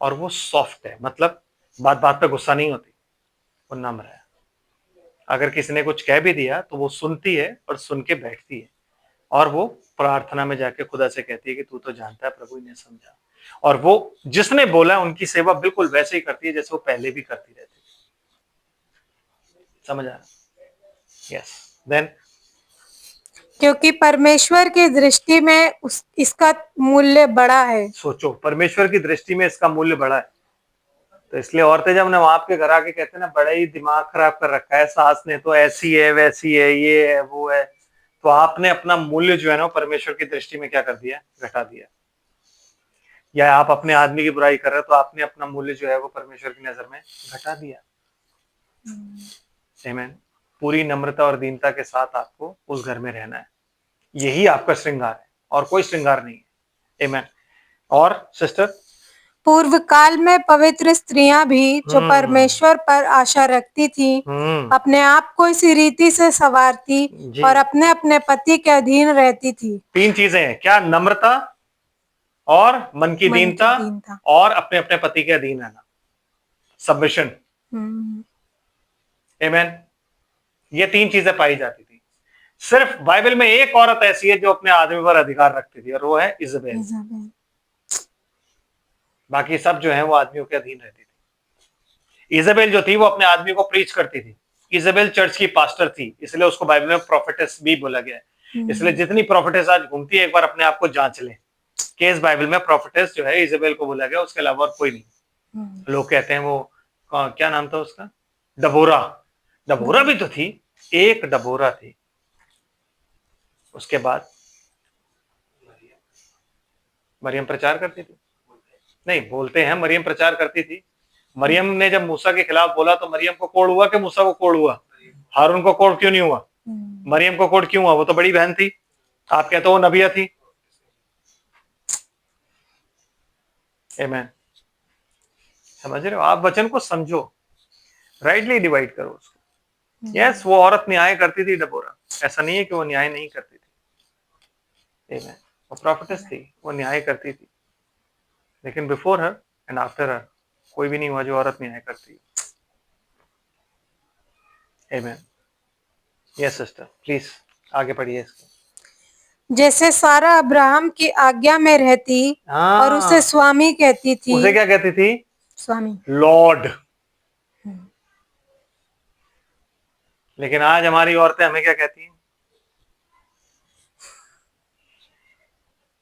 और वो सॉफ्ट है, मतलब बात बात पे गुस्सा नहीं होती, वो नम्र है। अगर किसी ने कुछ कह भी दिया तो वो सुनती है और सुन के बैठती है, और वो प्रार्थना में जाके खुदा से कहती है कि तू तो जानता है प्रभु, इन्हें समझा। और वो जिसने बोला उनकी सेवा बिल्कुल वैसे ही करती है जैसे वो पहले भी करती रहती है। समझ आ रहा? यस। देन, क्योंकि परमेश्वर की दृष्टि में इसका मूल्य बड़ा है। सोचो, परमेश्वर की दृष्टि में इसका मूल्य बड़ा है। तो इसलिए औरतें जब ना आपके घर आके कहते हैं ना, बड़ा ही दिमाग खराब कर रखा है सास ने, तो ऐसी है वैसी है, ये है वो है, तो आपने अपना मूल्य जो है ना परमेश्वर की दृष्टि में क्या कर दिया? घटा दिया। या आप अपने आदमी की बुराई कर रहे हो तो आपने अपना मूल्य जो है वो परमेश्वर की नजर में घटा दिया। आमीन। पूरी नम्रता और दीनता के साथ आपको उस घर में रहना है। यही आपका श्रृंगार है और कोई श्रृंगार नहीं है। आमीन। और सिस्टर, पूर्व काल में पवित्र स्त्रियां भी जो परमेश्वर पर आशा रखती थी, अपने आप को इसी रीति से संवारती और अपने अपने पति के अधीन रहती थी। 3 चीजें हैं क्या? नम्रता और मन की दीनता और अपने अपने पति के अधीन रहना, सबमिशन। आमीन। ये 3 चीजें पाई जाती थी। सिर्फ बाइबल में एक औरत ऐसी है जो अपने आदमी पर अधिकार रखती थी, और वो है इजबेल। बाकी सब जो है वो आदमियों के अधीन रहती थी। इजबेल जो थी वो अपने आदमी को प्रीच करती थी। इजबेल चर्च की पास्टर थी, इसलिए उसको बाइबल में प्रोफेटेस भी बोला गया है। इसलिए जितनी प्रोफेटेस आज घूमती है, एक बार अपने आप को जांच ले कि इस बाइबल में प्रोफेटेस जो है इजबेल को बोला गया, उसके अलावा और कोई नहीं। लोग कहते हैं वो क्या नाम था उसका? डबोरा। डबोरा भी तो थी, एक डबोरा थी। उसके बाद मरियम प्रचार करती थी? नहीं, बोलते हैं मरियम प्रचार करती थी। मरियम ने जब मूसा के खिलाफ बोला तो मरियम को कोड़ हुआ कि मूसा को कोड़ हुआ? हारून को कोड़ क्यों नहीं हुआ? मरियम को कोड़ क्यों हुआ? वो तो बड़ी बहन थी। आप कहते हो वो नबिया थी। आमीन। समझ रहे हो? आप वचन को समझो, राइटली डिवाइड करो उसको। यस, वो औरत न्याय करती थी डबोरा, ऐसा नहीं है कि वो न्याय नहीं करती थी। आमीन। वो प्रोफेटेस थी, वो न्याय करती थी, लेकिन before her and after her कोई भी नहीं हुआ जो औरत न्याय करती। आमीन। यस सिस्टर, प्लीज आगे पढ़िए इसके। जैसे सारा अब्राहम की आज्ञा में रहती और उसे स्वामी कहती थी। उसे क्या कहती थी? स्वामी, लॉर्ड। लेकिन आज हमारी औरतें हमें क्या कहती हैं?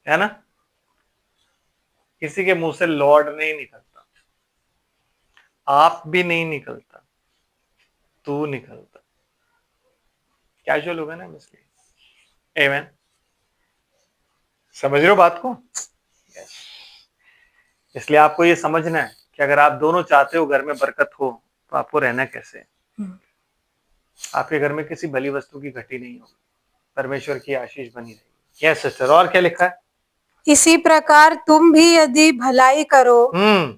है ना? किसी के मुंह से लॉर्ड नहीं निकलता, आप भी नहीं निकलता, तू निकलता। कैजुअल होगा ना इसलिए। आमीन। समझ रहे हो बात को? यस। इसलिए आपको ये समझना है कि अगर आप दोनों चाहते हो घर में बरकत हो तो आपको रहना कैसे? आपके घर में किसी भली वस्तु की घटी नहीं होगी, परमेश्वर की आशीष बनी रहेगी। यस सिस्टर, और क्या लिखा है? इसी प्रकार तुम भी यदि भलाई करो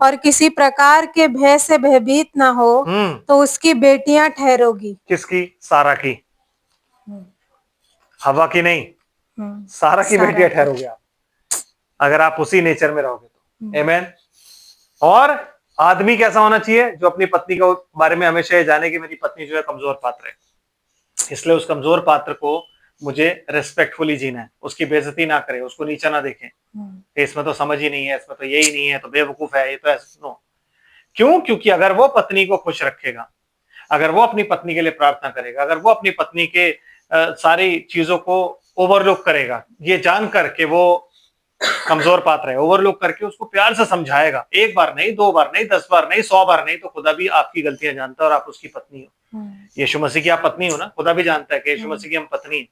और किसी प्रकार के भय से भयभीत न हो तो उसकी बेटियां ठहरोगी। किसकी? सारा की। हवा की नहीं, सारा की बेटियां ठहरोगे आप, अगर आप उसी नेचर में रहोगे तो। आमीन। और आदमी कैसा होना चाहिए? जो अपनी पत्नी के बारे में हमेशा ये जाने कि मेरी पत्नी जो है कमजोर पात्र है, इसलिए उस कमजोर पात्र को मुझे रेस्पेक्टफुली जीना है, उसकी बेइज्जती ना करे, उसको नीचा ना देखे, इसमें तो समझ ही नहीं है, इसमें तो यही नहीं है, तो बेवकूफ है, ये तो ऐसा। नो, क्यों? क्योंकि अगर वो पत्नी को खुश रखेगा, अगर वो अपनी पत्नी के लिए प्रार्थना करेगा, अगर वो अपनी पत्नी के सारी चीजों को ओवरलुक करेगा, ये जान करके वो कमजोर पात्र है, ओवरलुक करके उसको प्यार से समझाएगा, एक बार नहीं, 2 बार नहीं, 10 बार नहीं, 100 बार नहीं, तो खुदा भी आपकी गलतियां जानता है और आप उसकी पत्नी हो। यीशु मसीह की आप पत्नी हो ना, खुदा भी जानता है कि यीशु मसीह की हम पत्नी हैं।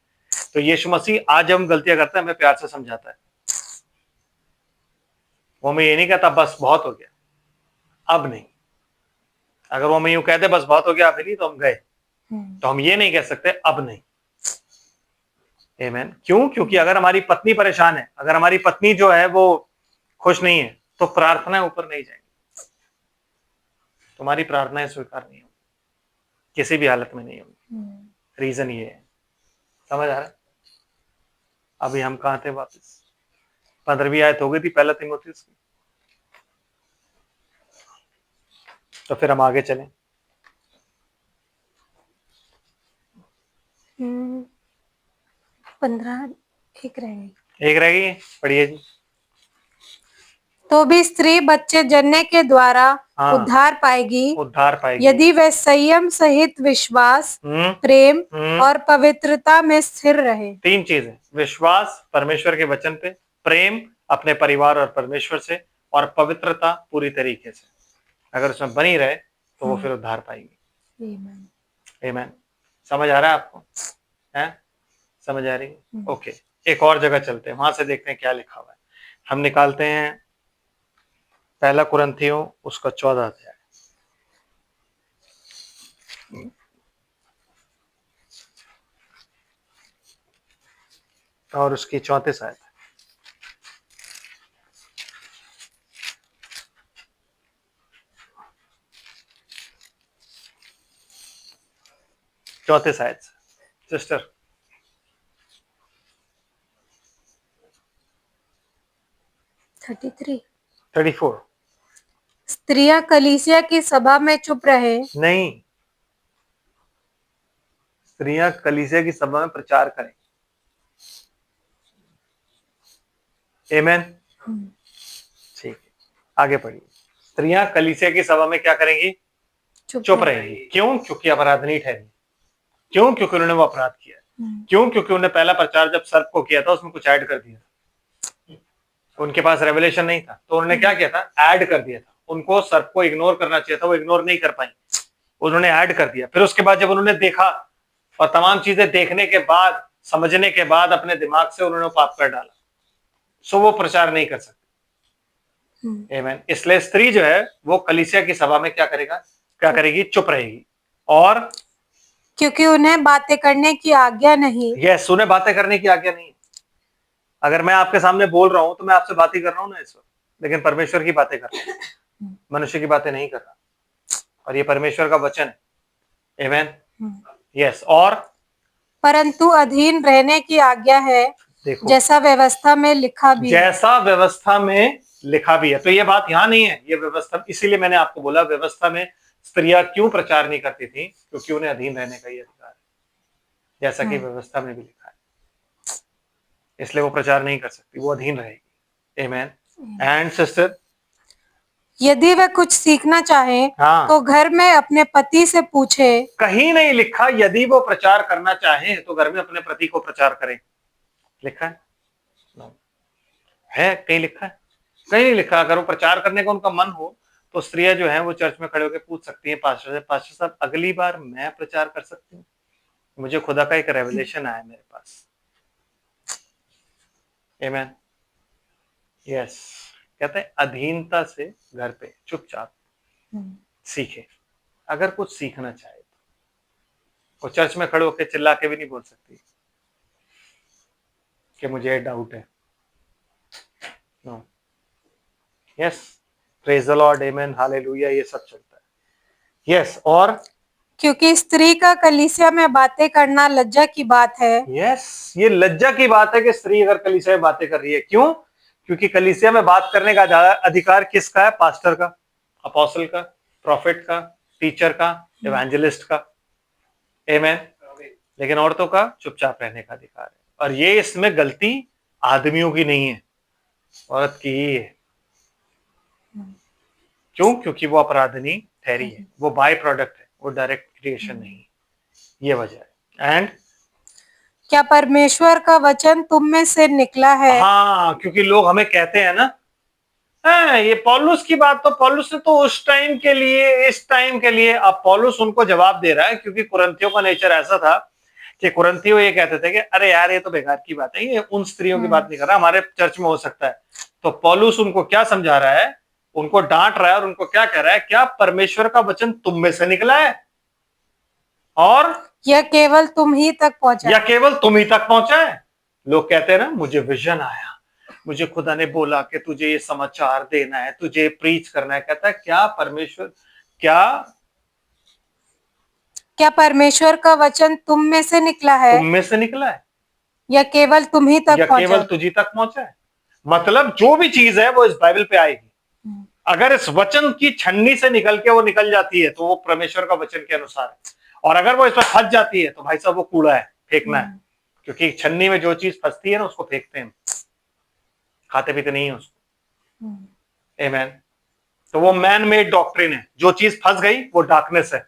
तो यीशु मसीह आज हम गलतियां करते हैं, हमें प्यार से समझाता है। वो मैं ये नहीं कहता बस बहुत हो गया, अब नहीं। अगर वो मैं यूं कहते बस बहुत हो गया अब नहीं, तो हम गए, तो हम ये नहीं कह सकते अब नहीं। आमीन। क्यों? क्योंकि अगर हमारी पत्नी परेशान है, अगर हमारी पत्नी जो है वो खुश नहीं है, तो प्रार्थनाएं ऊपर नहीं जाएंगी, तुम्हारी प्रार्थनाएं स्वीकार नहीं होंगी, किसी भी हालत में नहीं होंगी। रीजन ये है, समझ आ रहा है? अभी हम कहां थे? वापस 15वीं आयत हो गई थी पहला तीमुथियुस की, तो फिर हम आगे चलें। 15 एक रह गई, एक रह गई, पढ़िए जी। तो भी स्त्री बच्चे जन्ने के द्वारा हाँ, उद्धार पाएगी, उद्धार पाएगी, यदि वह संयम सहित विश्वास, प्रेम और पवित्रता में स्थिर रहे। 3 चीजें, विश्वास परमेश्वर के वचन पे, प्रेम अपने परिवार और परमेश्वर से, और पवित्रता पूरी तरीके से। अगर उसमें बनी रहे तो वो फिर उद्धार पाएगी। आमीन। समझ आ रहा है आपको? है? समझ आ रही है? ओके, एक और जगह चलते हैं, वहां से देखते हैं क्या लिखा हुआ है। हम निकालते हैं पहला कुरिन्थियों उसका 14 अध्याय, और उसकी 34 आयत। चौथे आयत सिस्टर। 34। स्त्रियां कलीसिया की सभा में चुप रहे। नहीं, स्त्रियां कलीसिया की सभा में प्रचार करें। आमीन। ठीक है, आगे पढ़िए। स्त्रियां कलीसिया की सभा में क्या करेंगी? चुप रहेंगी। क्यों? क्योंकि अपराधनी ठहरी। क्यों? क्योंकि उन्होंने वो अपराध किया। क्यों? क्योंकि उन्होंने पहला प्रचार जब सर्प को किया था उसमें कुछ ऐड कर दिया था, उनके पास रेवलेशन नहीं था, तो उन्होंने क्या किया था? ऐड कर दिया था। उनको सर्प को इग्नोर करना चाहिए था, वो इग्नोर नहीं कर पाई, उन्होंने ऐड कर दिया। फिर उसके बाद जब उन्होंने देखा और तमाम चीजें देखने के बाद, समझने के बाद अपने दिमाग से उन्होंने पाप कर डाला, सो वो प्रचार नहीं कर सकती। आमीन। इसलिए स्त्री जो है वो कलीसिया की सभा में क्या करेगी? चुप रहेगी। और क्योंकि उन्हें बातें करने की आज्ञा नहीं। यस, उन्हें बातें करने की आज्ञा नहीं। अगर मैं आपके सामने बोल रहा हूं तो मैं आपसे बातें कर रहा हूं ना इस वक्त, लेकिन परमेश्वर की बातें कर रहा हूं, मनुष्य की बातें नहीं कर रहा, और ये परमेश्वर का वचन है। आमीन। यस। और परंतु अधीन रहने की आज्ञा है, जैसा व्यवस्था में लिखा भी है। जैसा व्यवस्था में लिखा भी है। तो ये बात यहाँ नहीं है, ये व्यवस्था, इसीलिए मैंने आपको बोला व्यवस्था में स्त्रियां क्यों प्रचार नहीं करती थी? क्योंकि उन्हें अधीन रहने का ही अधिकार है, जैसा कि व्यवस्था में भी लिखा है, इसलिए वो प्रचार नहीं कर सकती, वो अधीन रहेगी। आमीन। एंड सिस्टर, यदि वह कुछ सीखना चाहे तो घर में अपने पति से पूछे। कहीं नहीं लिखा यदि वो प्रचार करना चाहे तो घर में अपने पति को प्रचार करें, लिखा है? है कहीं लिखा है? कहीं नहीं लिखा। अगर वो प्रचार करने का उनका मन हो तो स्त्रियां जो है वो चर्च में खड़े होकर पूछ सकती हैं पास्टर से, पास्टर साहब अगली बार मैं प्रचार कर सकती हूँ? मुझे खुदा का एक रेवलेशन आया मेरे पास। आमीन। यस। कहते हैं अधीनता से घर पे चुपचाप सीखे। अगर कुछ सीखना चाहे तो वो चर्च में खड़े होकर चिल्ला के भी नहीं बोल सकती कि मुझे डाउट है। No. Yes, praise the lord, आमीन, हालेलुया, ये सब चलता है। यस। और क्योंकि स्त्री का कलीसिया में बातें करना लज्जा की बात है। यस, ये लज्जा की बात है कि स्त्री अगर कलीसिया में बातें कर रही है। क्यों? क्योंकि कलीसिया में बात करने का अधिकार किसका है? पास्टर का। अपोस्टल का, प्रॉफिट का, टीचर का, इवेंजलिस्ट का। आमीन। लेकिन औरतों का चुपचाप रहने का अधिकार है, और ये इसमें गलती आदमियों की नहीं है, औरत की ही है। क्यों? क्योंकि वो अपराधनी ठहरी है, वो बाय प्रोडक्ट है, वो डायरेक्ट क्रिएशन नहीं है, ये वजह है। एंड क्या परमेश्वर का वचन तुम में से निकला है? हाँ, क्योंकि लोग हमें कहते हैं ना, ये पौलुस की बात, तो पौलुस ने तो उस टाइम के लिए, इस टाइम के लिए। अब पौलुस उनको जवाब दे रहा है, क्योंकि कुरंथियों का नेचर ऐसा था कि कुरंथियों ये कहते थे कि अरे यार ये तो बेकार की बात है, ये उन स्त्रियों की बात नहीं कर रहा, हमारे चर्च में हो सकता है। तो पौलुस उनको क्या समझा रहा है, उनको डांट रहा है, और उनको क्या कह रहा है, क्या परमेश्वर का वचन तुम में से निकला है, और यह केवल तुम ही तक पहुंचा, या केवल तुम ही तक पहुंचा है। लोग कहते हैं ना, मुझे विजन आया, मुझे खुदा ने बोला कि तुझे ये समाचार देना है, तुझे प्रीच करना है। कहता है क्या परमेश्वर, क्या परमेश्वर का वचन तुम में से निकला है, तुम में से निकला है, या केवल तुम ही तक या पहुंचा? केवल तुझी तक पहुंचा है। मतलब जो भी चीज है वो इस बाइबल पे आएगी। अगर इस वचन की छन्नी से निकल के वो निकल जाती है तो वो परमेश्वर का वचन के अनुसार है, और अगर वो इसमें फंस जाती है तो भाई साहब वो कूड़ा है, फेंकना है। क्योंकि छन्नी में जो चीज फंसती है ना, उसको फेंकते हैं, खाते पीते नहीं है उसको। आमीन। तो वो मैन मेड डॉक्ट्रिन है। जो चीज फंस गई वो डार्कनेस है,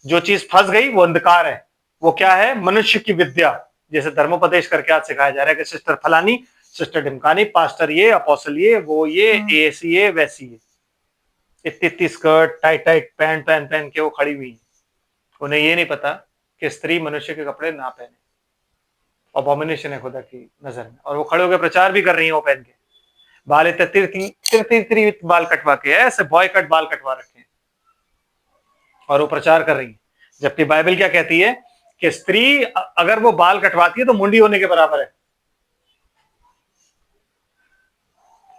जो चीज फंस गई वो अंधकार है। वो क्या है? मनुष्य की विद्या। जैसे धर्मोपदेश करके आज सिखाया जा रहा है कि सिस्टर फलानी, सिस्टर ढिमकानी, पास्टर ये, अपोस्टल ये, वो ये, ऐसी ये, वैसी ये, इतनी इतनी स्कर्ट, टाइट टाइट पैंट पहन पहन के वो खड़ी हुई है। उन्हें ये नहीं पता कि स्त्री मनुष्य के कपड़े ना पहने, अबॉमिनेशन है खुदा की नजर में। और वो खड़े होकर प्रचार भी कर रही है, वो पहन के बाल इतने तिरती बाल कटवा के, ऐसे बॉय कट बाल कटवा रखे हैं, और वो प्रचार कर रही है। जबकि बाइबल क्या कहती है कि स्त्री अगर वो बाल कटवाती है तो मुंडी होने के बराबर है।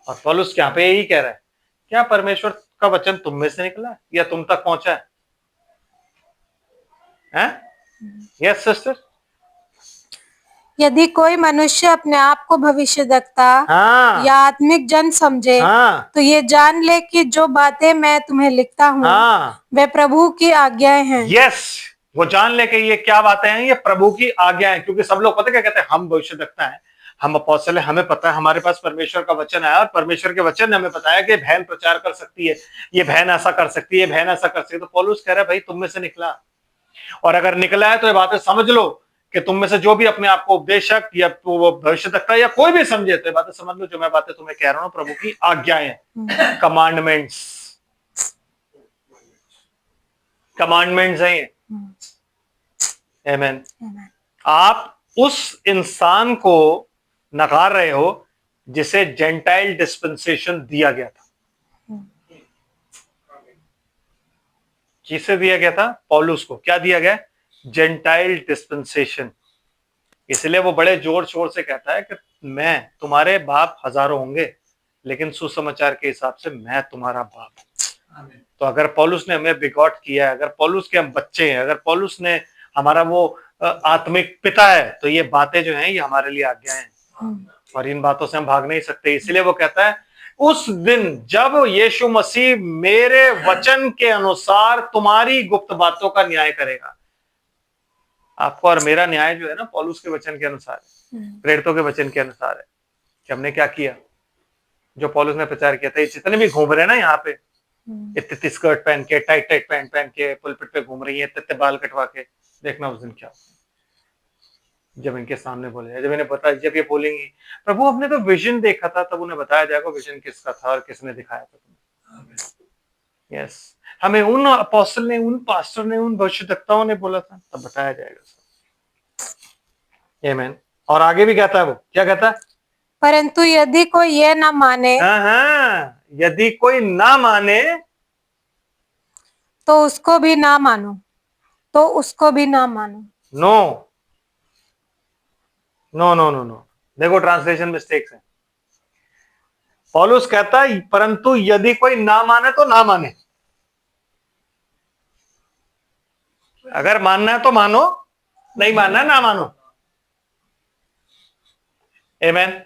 और पौलुस यहाँ पे यही कह रहा है, क्या परमेश्वर का वचन तुम में से निकला है या तुम तक पहुंचा है? Yes sister. यदि कोई मनुष्य अपने आप को भविष्यद्वक्ता हाँ, या आत्मिक जन समझे, हाँ, तो ये जान ले कि जो बातें मैं तुम्हें लिखता हूँ, हाँ, वे प्रभु की आज्ञाएं हैं। यस, वो जान ले कि ये क्या बातें हैं, ये प्रभु की आज्ञा है। क्योंकि सब लोग पता क्या कहते हैं, हम भविष्यद्वक्ता हैं, हम अपोस्तल हैं, हमें पता है, हमारे पास परमेश्वर का वचन आया और परमेश्वर के वचन ने हमें बताया कि बहन प्रचार कर सकती है, ये बहन ऐसा कर सकती है, बहन ऐसा कर सकती है। तो पौलुस कह रहा है भाई तुम में से निकला, और अगर निकला है तो ये बातें समझ लो कि तुम में से जो भी अपने आप को उपदेशक या भविष्यद्वक्ता या कोई भी समझे, तो ये बातें समझ लो, जो मैं बातें तुम्हें कह रहा हूं प्रभु की आज्ञाएं, कमांडमेंट्स, कमांडमेंट्स हैं ये। आमीन। आप उस इंसान को नकार रहे हो जिसे जेंटाइल डिस्पेंसेशन दिया गया था। किसे दिया गया था? पौलुस को। क्या दिया गया? Gentile dispensation. इसलिए वो बड़े जोर शोर से कहता है कि मैं, तुम्हारे बाप हजारों होंगे लेकिन सुसमाचार के हिसाब से मैं तुम्हारा बाप हूं। तो अगर पौलुस ने हमें बिगॉट किया है, अगर पौलुस के हम बच्चे हैं, अगर पौलुस ने हमारा वो आत्मिक पिता है, तो ये बातें जो हैं ये हमारे लिए आज्ञाएं हैं, और इन बातों से हम भाग नहीं सकते। इसलिए वो कहता है उस दिन जब यीशु मसीह मेरे वचन के अनुसार तुम्हारी गुप्त बातों का न्याय करेगा। आपको और मेरा न्याय जो है ना, पौलुस के वचन के अनुसार है, प्रेरितों के वचन के अनुसार है कि हमने क्या किया, जो पौलुस ने प्रचार किया था। ये जितने भी घूम रहे हैं ना यहाँ पे, इतने स्कर्ट पहन के, टाइट टाइट पैंट पहन के पुलपिट पे घूम रही है, इतने बाल कटवा के, देखना उस दिन क्या जब इनके सामने बोले, जब इन्हें पता, जब ये बोलेंगी प्रभु हमने तो विजन देखा था, तब उन्हें बताया जाएगा विजन किसका था और किसने दिखाया था तुम्हें। यस, हमें उन अपोस्टल ने, उन पास्टर ने, उन भविष्यद्वक्ताओं ने बोला था, तब बताया जाएगा सब। आमीन। और आगे भी कहता है, वो क्या कहता है? परंतु यदि कोई ये ना माने, हाँ, यदि कोई ना माने तो उसको भी ना मानो, तो उसको भी ना मानो। No no no no no, देखो ट्रांसलेशन मिस्टेक्स है। पौलुस कहता है परंतु यदि कोई ना माने तो ना माने। अगर मानना है तो मानो, नहीं मानना है ना मानो। आमीन।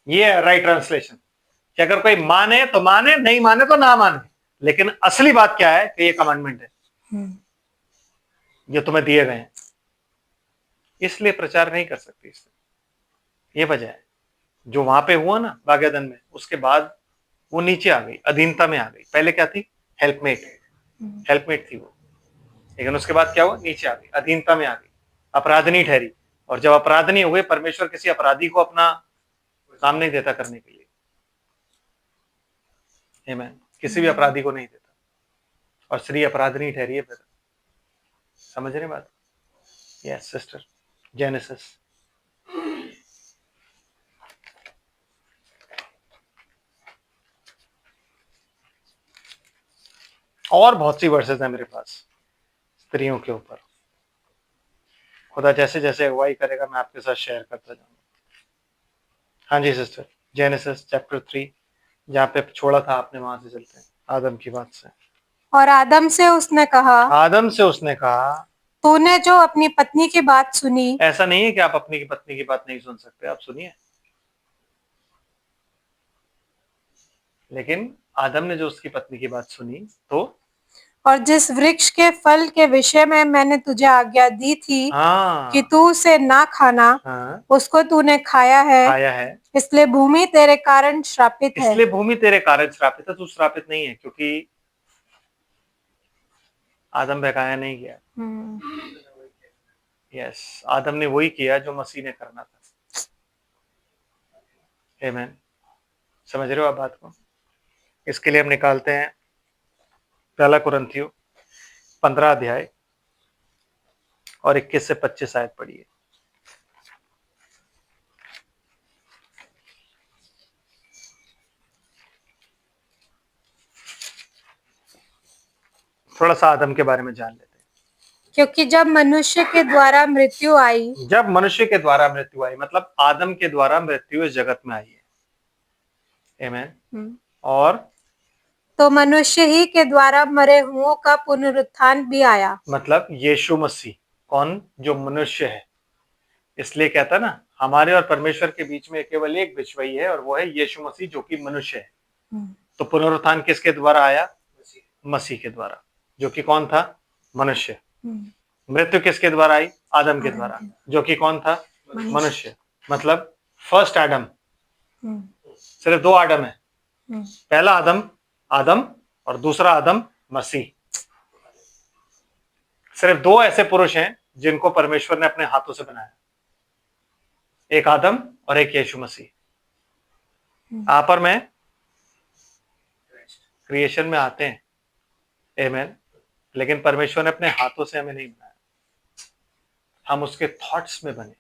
ये है राइट ट्रांसलेशन कि अगर कोई माने तो माने, नहीं माने तो ना माने। लेकिन असली बात क्या है कि ये कमांडमेंट है जो तुम्हें दिए गए हैं, इसलिए प्रचार नहीं कर सकती। इसलिए ये वजह है। जो वहां पे हुआ ना बागेदन में, उसके बाद वो नीचे आ गई, अधीनता में आ गई। पहले क्या थी? हेल्पमेट थी वो, लेकिन उसके बाद क्या हुआ? नीचे आ गई, अधीनता में आ गई, अपराधनी ठहरी। और जब अपराधनी हुए, परमेश्वर किसी अपराधी को अपना काम नहीं देता करने के लिए। आमीन। किसी भी अपराधी को नहीं देता, और स्त्री अपराधनी ठहरी है। फिर समझ रहे बात? Yes sister. जेनेसिस और बहुत सी वर्सेस है मेरे पास स्त्रियों के ऊपर। खुदा जैसे जैसे अगुवाई करेगा मैं आपके साथ शेयर करता जाऊंगा। हाँ जी सिस्टर, जेनेसिस चैप्टर 3 जहाँ पे छोड़ा था आपने, वहां से चलते हैं आदम की बात से। और आदम से उसने कहा तूने जो अपनी पत्नी की बात सुनी। ऐसा नहीं है कि आप अपनी पत्नी की बात नहीं सुन सकते, आप सुनिए। लेकिन आदम ने जो उसकी पत्नी की बात सुनी, तो और जिस वृक्ष के फल के विषय में मैंने तुझे आज्ञा दी थी कि तू उसे ना खाना, उसको तूने खाया है, इसलिए भूमि तेरे कारण श्रापित है। इसलिए भूमि तेरे कारण श्रापित है। तू श्रापित नहीं है, क्योंकि आदम बहकाया नहीं गया। यस, आदम ने वही किया जो मसीह ने करना था। आमीन। समझ रहे हो आप बात को? इसके लिए हम निकालते हैं पहला कुरिन्थियों 15 अध्याय और 21 से 25 आयत पढ़िए। थोड़ा सा आदम के बारे में जान लेते हैं। क्योंकि जब मनुष्य के द्वारा मृत्यु आई, मतलब आदम के द्वारा मृत्यु इस जगत में आई है। आमीन। और तो मनुष्य ही के द्वारा मरे हुओं का पुनरुत्थान भी आया। मतलब यीशु मसीह कौन? जो मनुष्य है। इसलिए कहता ना, हमारे और परमेश्वर के बीच में केवल एक बिछवाई है, और वो है यीशु मसीह जो कि मनुष्य है। तो पुनरुत्थान किसके द्वारा आया? मसीह के द्वारा, जो कि कौन था? मनुष्य। मृत्यु किसके द्वारा आई? आदम के द्वारा, जो कि कौन था? मनुष्य। मतलब फर्स्ट आदम। सिर्फ 2 आदम है। पहला आदम और दूसरा आदम मसीह। सिर्फ 2 ऐसे पुरुष हैं जिनको परमेश्वर ने अपने हाथों से बनाया, एक आदम और एक यीशु मसीह। आप और मैं क्रिएशन में आते हैं। आमीन। लेकिन परमेश्वर ने अपने हाथों से हमें नहीं बनाया, हम उसके थॉट्स में बने हैं।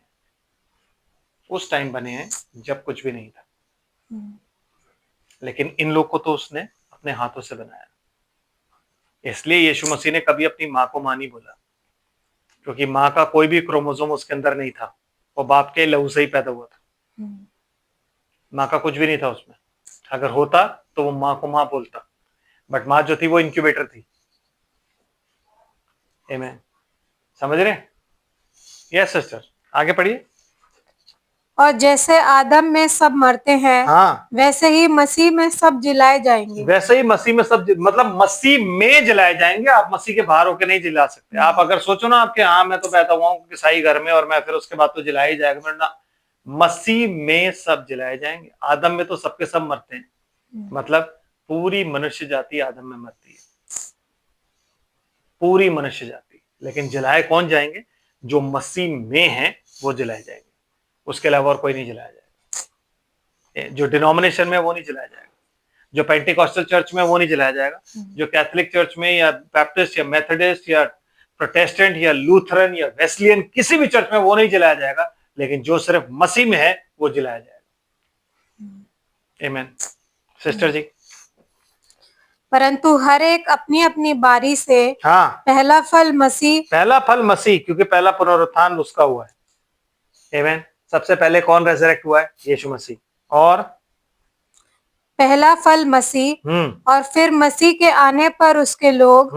उस टाइम बने हैं जब कुछ भी नहीं था, लेकिन इन लोग को तो उसने अपने हाथों से बनाया। इसलिए यीशु मसीह ने कभी अपनी माँ को मां नहीं बोला, क्योंकि माँ का कोई भी क्रोमोसोम उसके अंदर नहीं था। वो बाप के लहू से ही पैदा हुआ था। माँ का कुछ भी नहीं था उसमें। अगर होता तो वो माँ को माँ बोलता, बट माँ जो थी वो इंक्यूबेटर थी। आमीन। समझ रहे? यस सिस्टर, आगे पढ़िए। और जैसे आदम में सब मरते हैं, वैसे ही मसीह में सब जिलाए जाएंगे। मतलब मसीह में जलाए जाएंगे। आप मसीह के बाहर होकर नहीं जला सकते। आप अगर सोचो ना आपके, हाँ मैं तो पैदा हुआ हूँ ईसाई घर में और मैं फिर उसके बाद तो जलाया ही जाएगा, ना, मसीह में सब जलाए जाएंगे। आदम में तो सबके सब मरते हैं। मतलब पूरी मनुष्य जाति आदम में मरती है, पूरी मनुष्य जाति। लेकिन जलाए कौन जाएंगे? जो मसीह में है वो जलाए जाएंगे। उसके अलावा और कोई नहीं जलाया जाएगा। जो डिनोमिनेशन में वो नहीं जलाया जाएगा, जो पेंटिकॉस्टल चर्च में वो नहीं जलाया जाएगा, जो कैथोलिक चर्च में या बैप्टिस्ट या मेथोडिस्ट या प्रोटेस्टेंट या लूथरन या वेस्लियन किसी भी चर्च में वो नहीं जलाया जाएगा। लेकिन जो सिर्फ मसीह में है वो जलाया जाएगा। आमीन। सिस्टर जी। परंतु हर एक अपनी अपनी बारी से पहला फल मसीह, क्योंकि पहला पुनरुत्थान उसका हुआ है। आमीन। सबसे पहले कौन रेजरेक्ट हुआ है? यीशु मसीह। और पहला फल मसीह, और फिर मसीह के आने पर उसके लोग।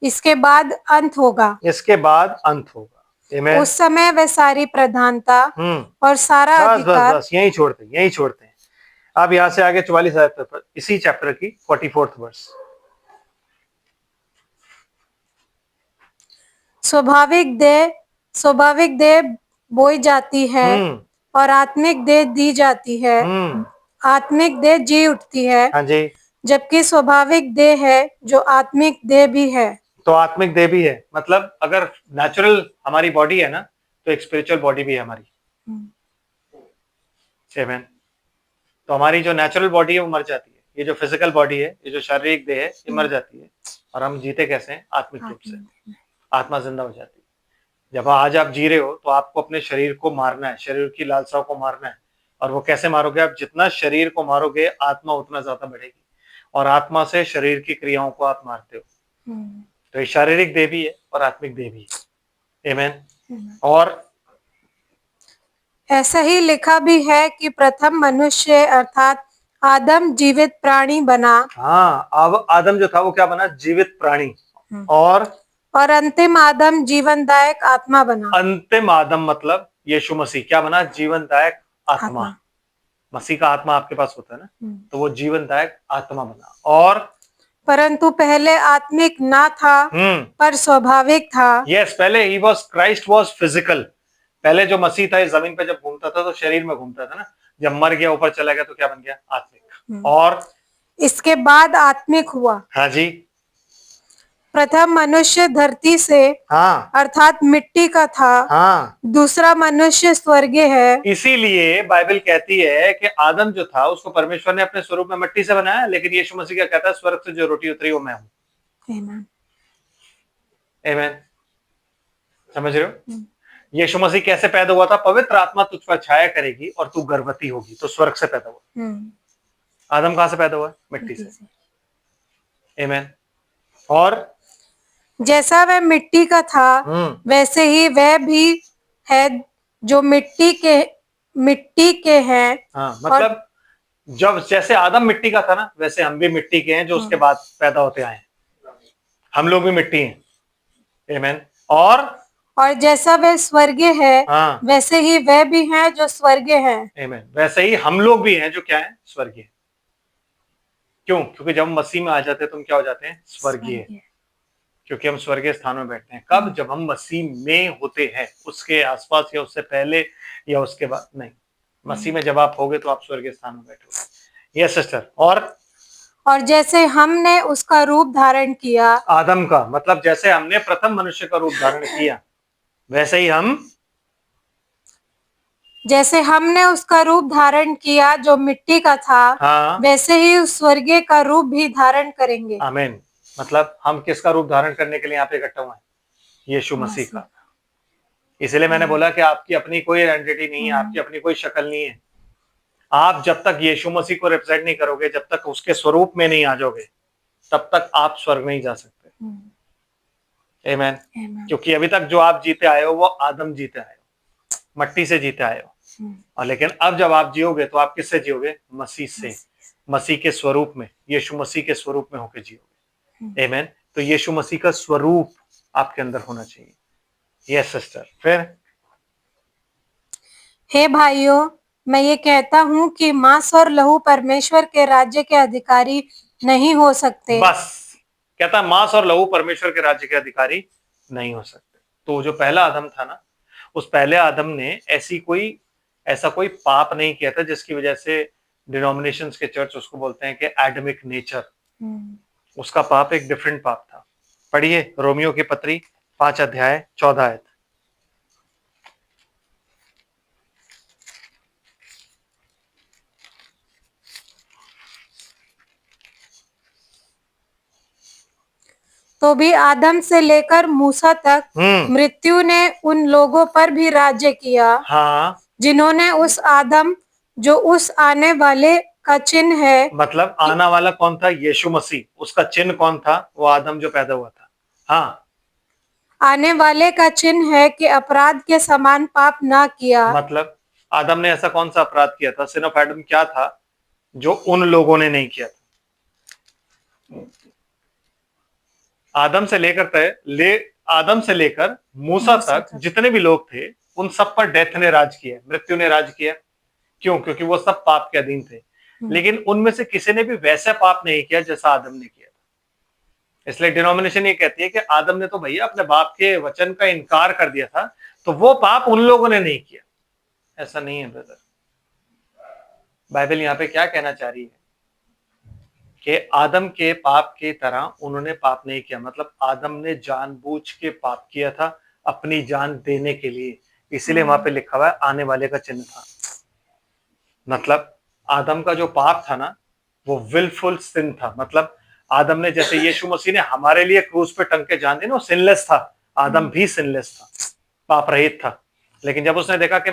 इसके बाद अंत होगा। उस समय वह सारी प्रधानता और सारा अधिकार। बस यही छोड़ते हैं। अब यहाँ से आगे 44 आयत पर, इसी चैप्टर की 44th वर्स। स्वाभाविक देह बोई जाती है और आत्मिक देह दी जाती है। आत्मिक देह जी उठती है। हाँ जी। जबकि स्वाभाविक देह है जो आत्मिक देह भी है। तो आत्मिक देह भी है, मतलब अगर नेचुरल हमारी बॉडी है ना, तो एक स्पिरिचुअल बॉडी भी है हमारी। आमीन। तो हमारी जो नेचुरल बॉडी है वो मर जाती है, ये जो फिजिकल बॉडी है, ये जो शारीरिक देह है, ये मर जाती है। और हम जीते कैसे हैं? आत्मिक रूप से। आत्मा जिंदा हो जाती है। जब आज आप जी रहे हो तो आपको अपने शरीर को मारना है, शरीर की लालसाओं को मारना है। और वो कैसे मारोगे? आप जितना शरीर को मारोगे, आत्मा उतना ज्यादा बढ़ेगी, और आत्मा से शरीर की क्रियाओं को आप मारते हो। तो ये शारीरिक देह भी है और आत्मिक देह भी है। आमीन। और ऐसा ही लिखा भी है कि प्रथम मनुष्य अर्थात आदम जीवित प्राणी बना। हाँ, अब आदम जो था वो क्या बना? जीवित प्राणी। और अंतिम आदम जीवनदायक आत्मा बना। अंतिम आदम मतलब यीशु मसीह क्या बना? जीवनदायक आत्मा। मसीह का आत्मा आपके पास होता है ना, तो वो जीवनदायक आत्मा बना। और परंतु पहले आत्मिक ना था, पर स्वाभाविक था। यस, पहले he was, Christ was physical. पहले जो मसीह था इस जमीन पे जब घूमता था तो शरीर में घूमता था ना। जब मर गया, ऊपर चला गया, तो क्या बन गया? आत्मिक। और इसके बाद आत्मिक हुआ। हाँ जी। प्रथम मनुष्य धरती से, हाँ, अर्थात मिट्टी का था। हाँ, दूसरा मनुष्य स्वर्गीय है। इसीलिए बाइबल कहती है कि आदम जो था उसको परमेश्वर ने अपने स्वरूप में मिट्टी से बनाया, लेकिन यीशु मसीह क्या कहता है? स्वर्ग से जो रोटी उतरी वो मैं हूं। आमीन। समझ रहे हो? यीशु मसीह कैसे पैदा हुआ था? पवित्र आत्मा तुझ पर छाया करेगी और तू गर्भवती होगी, तो स्वर्ग से पैदा हुआ। आदम कहां से पैदा हुआ? मिट्टी से। आमीन। और जैसा वह मिट्टी का था, वैसे ही वह भी है जो मिट्टी के हैं। हाँ, मतलब जब जैसे आदम मिट्टी का था ना, वैसे हम भी मिट्टी के हैं जो उसके बाद पैदा होते आए हैं। हम लोग भी मिट्टी हैं। आमीन। और जैसा वह स्वर्गीय है, वैसे ही वह भी है जो स्वर्गीय है। आमीन। वैसे ही हम लोग भी हैं जो क्या है? स्वर्गीय। क्यों? क्योंकि जब हम मसीह में आ जाते हैं तो हम क्या हो जाते हैं? स्वर्गीय। क्योंकि हम स्वर्गीय स्थान में बैठते हैं। कब? जब हम मसीह में होते हैं, उसके आसपास या उससे पहले या उसके बाद नहीं। मसीह में जब आप होगे तो आप स्वर्गीय स्थान में बैठोगे। Yes sister. और जैसे हमने उसका रूप धारण किया, आदम का मतलब जैसे हमने प्रथम मनुष्य का रूप धारण किया, वैसे ही जैसे हमने उसका रूप धारण किया जो मिट्टी का था, हाँ, वैसे ही उस स्वर्गीय का रूप भी धारण करेंगे। आमीन। मतलब हम किसका रूप धारण करने के लिए यहाँ पे इकट्ठा हुए हैं? यीशु मसीह का। इसलिए मैंने बोला कि आपकी अपनी कोई आइडेंटिटी नहीं है, आपकी अपनी कोई शक्ल नहीं है। आप जब तक यीशु मसीह को रिप्रेजेंट नहीं करोगे, जब तक उसके स्वरूप में नहीं आ जाओगे, तब तक आप स्वर्ग नहीं जा सकते। आमीन। क्योंकि अभी तक जो आप जीते आए हो वो आदम जीते आए हो, मट्टी से जीते आए हो। और लेकिन अब जब आप जियोगे तो आप किससे जियोगे? मसीह से, मसीह के स्वरूप में, यीशु मसीह के स्वरूप में होकर जियोगे। आमीन। तो यीशु मसीह का स्वरूप आपके अंदर होना चाहिए। Yes sister. फिर हे भाइयों, मैं ये कहता हूँ कि मांस और लहू परमेश्वर के राज्य के अधिकारी नहीं हो सकते। बस कहता मांस और लहू परमेश्वर के राज्य के अधिकारी नहीं हो सकते। तो जो पहला आदम था ना, उस पहले आदम ने ऐसा कोई पाप नहीं किया था जिसकी वजह से डिनोमिनेशंस के चर्च उसको बोलते हैं कि एडमिक नेचर। उसका पाप एक डिफरेंट पाप था। पढ़िए रोमियो की पत्री 5 अध्याय 14 आयत। तो भी आदम से लेकर मूसा तक मृत्यु ने उन लोगों पर भी राज्य किया, हाँ, जिन्होंने उस आदम जो उस आने वाले का चिन्ह है। मतलब आने वाला कौन था? यीशु मसीह। उसका चिन्ह कौन था? वो आदम जो पैदा हुआ था। हाँ, आने वाले का चिन्ह है कि अपराध के समान पाप ना किया। मतलब आदम ने ऐसा कौन सा अपराध किया था? सिन ऑफ एडम क्या था जो उन लोगों ने नहीं किया था? आदम से लेकर मूसा तक जितने भी लोग थे, उन सब पर डेथ ने राज किया, मृत्यु ने राज किया। क्यों? क्योंकि वो सब पाप के अधीन थे। लेकिन उनमें से किसी ने भी वैसा पाप नहीं किया जैसा आदम ने किया था। इसलिए डिनोमिनेशन ये कहती है कि आदम ने तो भैया अपने बाप के वचन का इनकार कर दिया था, तो वो पाप उन लोगों ने नहीं किया। ऐसा नहीं है ब्रदर। बाइबल यहां पे क्या कहना चाह रही है कि आदम के पाप की तरह उन्होंने पाप नहीं किया। मतलब आदम ने जानबूझ के पाप किया था अपनी जान देने के लिए, इसीलिए वहां पे लिखा हुआ है आने वाले का चिन्ह था। मतलब आदम का जो पाप था ना, वो विलफुल सिन था। मतलब आदम ने, जैसे यीशु मसीह ने हमारे लिए क्रूस पे टंग के जान दी ना, वो सिनलेस था, आदम भी सिनलेस था, पाप रहित था। लेकिन जब उसने देखा कि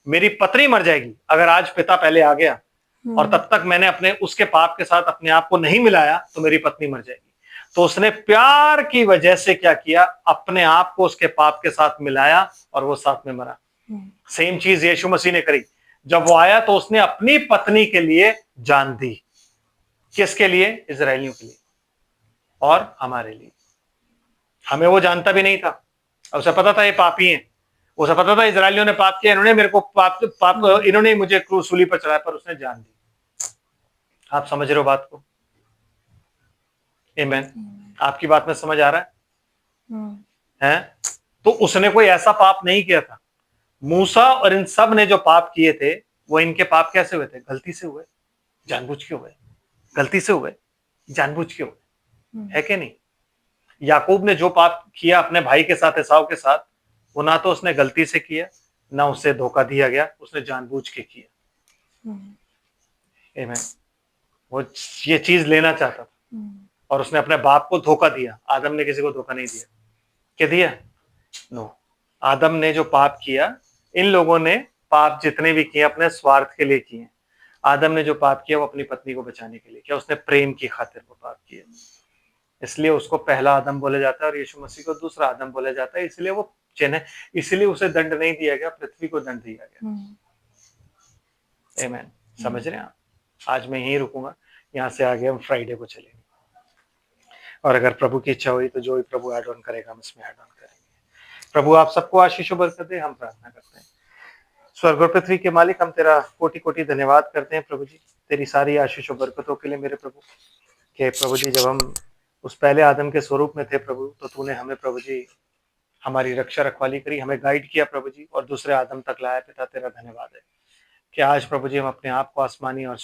मेरी पत्नी मर जाएगी अगर आज पिता पहले आ गया और तब तक मैंने अपने उसके पाप के साथ अपने आप को नहीं मिलाया, तो मेरी पत्नी मर जाएगी। तो उसने प्यार की वजह से क्या किया, अपने आप को उसके पाप के साथ मिलाया और वो साथ में मरा। सेम चीज यीशु मसीह ने करी। जब वो आया तो उसने अपनी पत्नी के लिए जान दी। किसके लिए? इजरायलियों के लिए और हमारे लिए। हमें वो जानता भी नहीं था, उसे पता था ये पापी हैं, उसे पता था इजरायलियों ने पाप किया, इन्होंने मेरे को पाप इन्होंने मुझे क्रूस सूली पर चढ़ाया, पर उसने जान दी। आप समझ रहे हो बात को? आमेन। आपकी बात में समझ आ रहा है? तो उसने कोई ऐसा पाप नहीं किया था। मूसा और इन सब ने जो पाप किए थे, वो इनके पाप कैसे हुए थे? गलती से हुए, जानबूझ के हुए, गलती से हुए, जानबूझ के हुए, है कि नहीं? याकूब ने जो पाप किया अपने भाई के साथ, एसाव के साथ, वो ना तो उसने गलती से किया, ना उससे धोखा दिया गया, उसने जानबूझ के किया। आमीन। वो ये चीज लेना चाहता था और उसने अपने बाप को धोखा दिया। आदम ने किसी को धोखा नहीं दिया। क्या दिया? नो। आदम ने जो पाप किया, इन लोगों ने पाप जितने भी किए अपने स्वार्थ के लिए किए। आदम ने जो पाप किया वो अपनी पत्नी को बचाने के लिए किया, उसने प्रेम की खातिर वो पाप किया। इसलिए उसको पहला आदम बोला जाता है और यीशु मसीह को दूसरा आदम बोला जाता है। इसलिए वो चिन्ह, इसलिए उसे दंड नहीं दिया गया, पृथ्वी को दंड दिया गया। आमीन। समझ रहे हैं आप? आज मैं यहीं रुकूंगा, यहाँ से आगे हम फ्राइडे को चलेंगे, और अगर प्रभु की इच्छा हुई तो जो भी प्रभु ऐड ऑन करेगा हम इसमें ऐड ऑन करेंगे। प्रभु आप सबको आशीष और बरकत दे, हम प्रार्थना करते हैं। स्वर्ग और पृथ्वी के मालिक, हम तेरा कोटि कोटि धन्यवाद करते हैं प्रभु जी, तेरी सारी आशीष और बरकतों के लिए मेरे प्रभु। कि प्रभु जी, जब हम उस पहले आदम के स्वरूप में थे प्रभु, तो तूने हमें प्रभु जी हमारी रक्षा रखवाली करी, हमें गाइड किया प्रभु जी, और दूसरे आदम तक लाया। पिता तेरा धन्यवाद है कि आज प्रभु जी हम अपने आप को आसमानी और